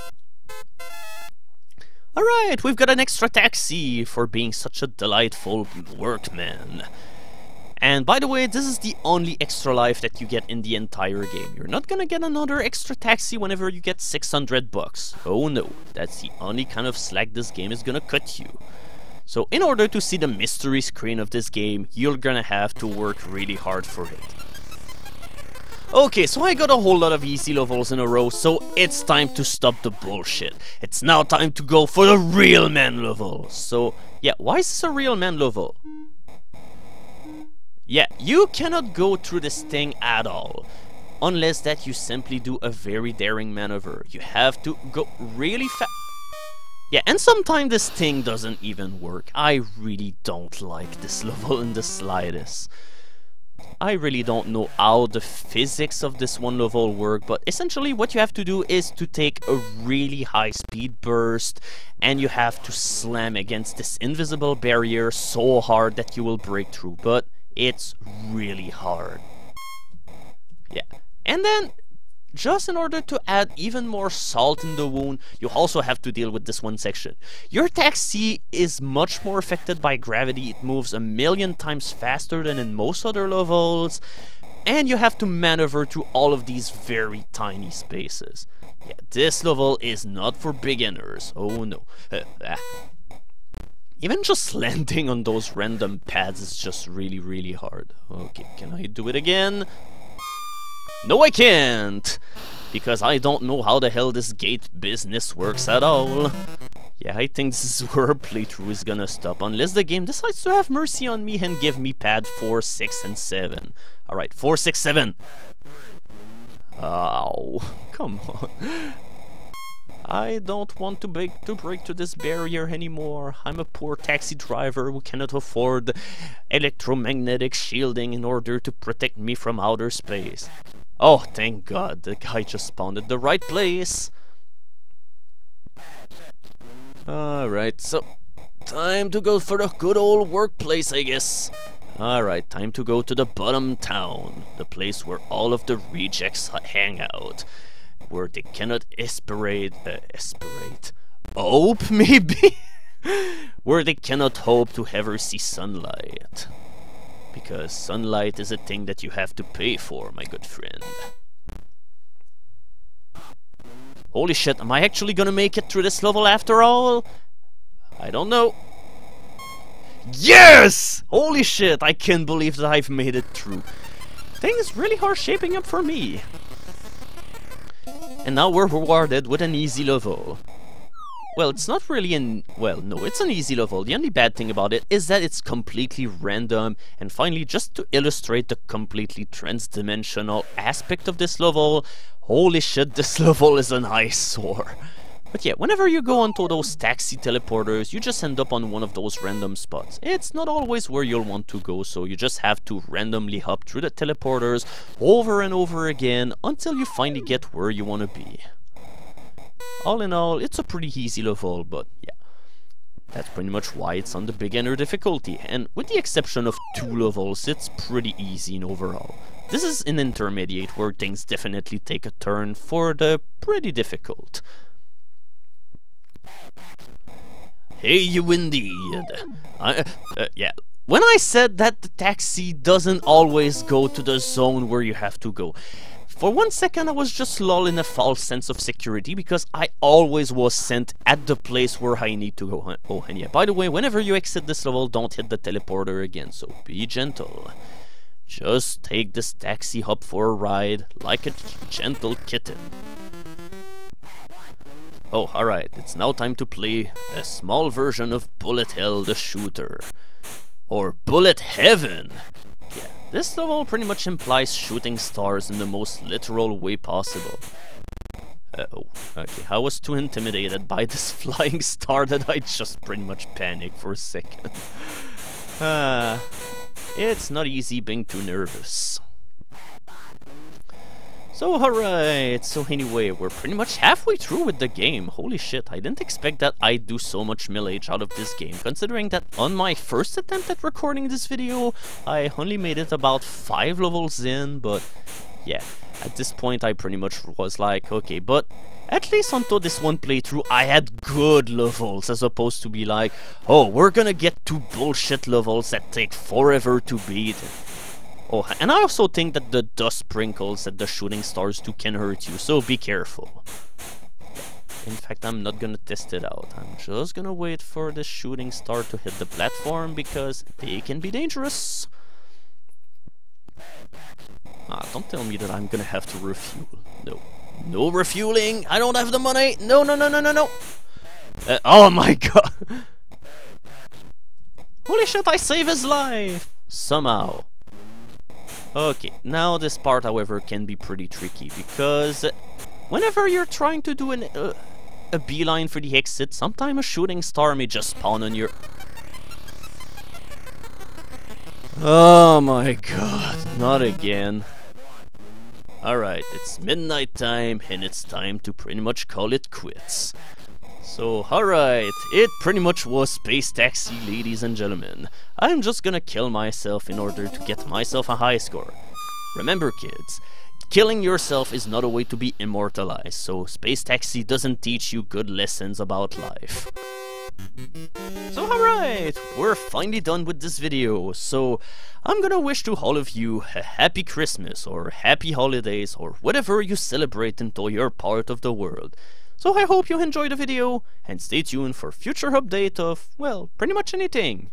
Speaker 1: Alright, we've got an extra taxi for being such a delightful workman. And by the way, this is the only extra life that you get in the entire game. You're not gonna get another extra taxi whenever you get 600 bucks. Oh no, that's the only kind of slack this game is gonna cut you. So in order to see the mystery screen of this game, you're gonna have to work really hard for it. Okay, so I got a whole lot of easy levels in a row, so it's time to stop the bullshit. It's now time to go for the real man level. So, yeah, why is this a real man level? Yeah, you cannot go through this thing at all, unless that you simply do a very daring maneuver. You have to go really fast. Yeah, and sometimes this thing doesn't even work. I really don't like this level in the slightest. I really don't know how the physics of this one level work, but essentially what you have to do is to take a really high speed burst and you have to slam against this invisible barrier so hard that you will break through, but it's really hard. Yeah, and then just in order to add even more salt in the wound, you also have to deal with this one section. Your taxi is much more affected by gravity. It moves 1,000,000 times faster than in most other levels, and you have to maneuver through all of these very tiny spaces. Yeah, this level is not for beginners. Oh no. Even just landing on those random pads is just really, really hard. Okay, can I do it again? No, I can't! Because I don't know how the hell this gate business works at all. Yeah, I think this is where our playthrough is gonna stop, unless the game decides to have mercy on me and give me pad 4, 6, and 7. Alright, 4, 6, 7! Ow, come on. I don't want to break to this barrier anymore. I'm a poor taxi driver who cannot afford electromagnetic shielding in order to protect me from outer space. Oh, thank God, the guy just spawned at the right place. Alright, so time to go for the good old workplace, I guess. Alright, time to go to the bottom town, the place where all of the rejects hang out, where they cannot hope, maybe? Where they cannot hope to ever see sunlight. Because sunlight is a thing that you have to pay for, my good friend. Holy shit, am I actually gonna make it through this level after all? I don't know. Yes! Holy shit, I can't believe that I've made it through. Things really are shaping up for me. And now we're rewarded with an easy level. Well, it's not really well, no, it's an easy level. The only bad thing about it is that it's completely random. And finally, just to illustrate the completely trans-dimensional aspect of this level, holy shit, this level is an eyesore. But yeah, whenever you go onto those taxi teleporters, you just end up on one of those random spots. It's not always where you'll want to go, so you just have to randomly hop through the teleporters over and over again until you finally get where you want to be. All in all, it's a pretty easy level, but yeah. That's pretty much why it's on the beginner difficulty, and with the exception of 2 levels, it's pretty easy in overall. This is an intermediate where things definitely take a turn for the pretty difficult. Hey, you indeed. Yeah. When I said that the taxi doesn't always go to the zone where you have to go, for one second I was just lulled in a false sense of security because I always was sent at the place where I need to go. Oh, and yeah, by the way, whenever you exit this level, don't hit the teleporter again, so be gentle. Just take this taxi hop for a ride like a gentle kitten. Oh, alright, it's now time to play a small version of Bullet Hell the Shooter. Or Bullet Heaven! Yeah, this level pretty much implies shooting stars in the most literal way possible. Oh, okay, I was too intimidated by this flying star that I just pretty much panicked for a second. It's not easy being too nervous. So alright, so anyway, we're pretty much halfway through with the game. Holy shit, I didn't expect that I'd do so much millage out of this game, considering that on my first attempt at recording this video, I only made it about 5 levels in, but yeah, at this point I pretty much was like, okay, but at least until this one playthrough, I had good levels, as opposed to be like, oh, we're gonna get 2 bullshit levels that take forever to beat. Oh, and I also think that the dust sprinkles that the shooting stars do can hurt you, so be careful. In fact, I'm not gonna test it out. I'm just gonna wait for the shooting star to hit the platform, because they can be dangerous. Don't tell me that I'm gonna have to refuel. No. No refueling! I don't have the money! No, no, no, no, no, no! Oh my god! Holy shit, I saved his life! Somehow. Okay, now this part, however, can be pretty tricky, because whenever you're trying to do a beeline for the exit, sometimes a shooting star may just spawn on your... Oh my god, not again. Alright, it's midnight time, and it's time to pretty much call it quits. So, alright, it pretty much was Space Taxi, ladies and gentlemen. I'm just gonna kill myself in order to get myself a high score. Remember, kids, killing yourself is not a way to be immortalized, so Space Taxi doesn't teach you good lessons about life. So alright, we're finally done with this video, so I'm gonna wish to all of you a happy Christmas or happy holidays or whatever you celebrate until you're part of the world. So I hope you enjoyed the video, and stay tuned for future update of, well, pretty much anything.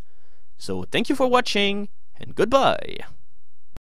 Speaker 1: So thank you for watching, and goodbye!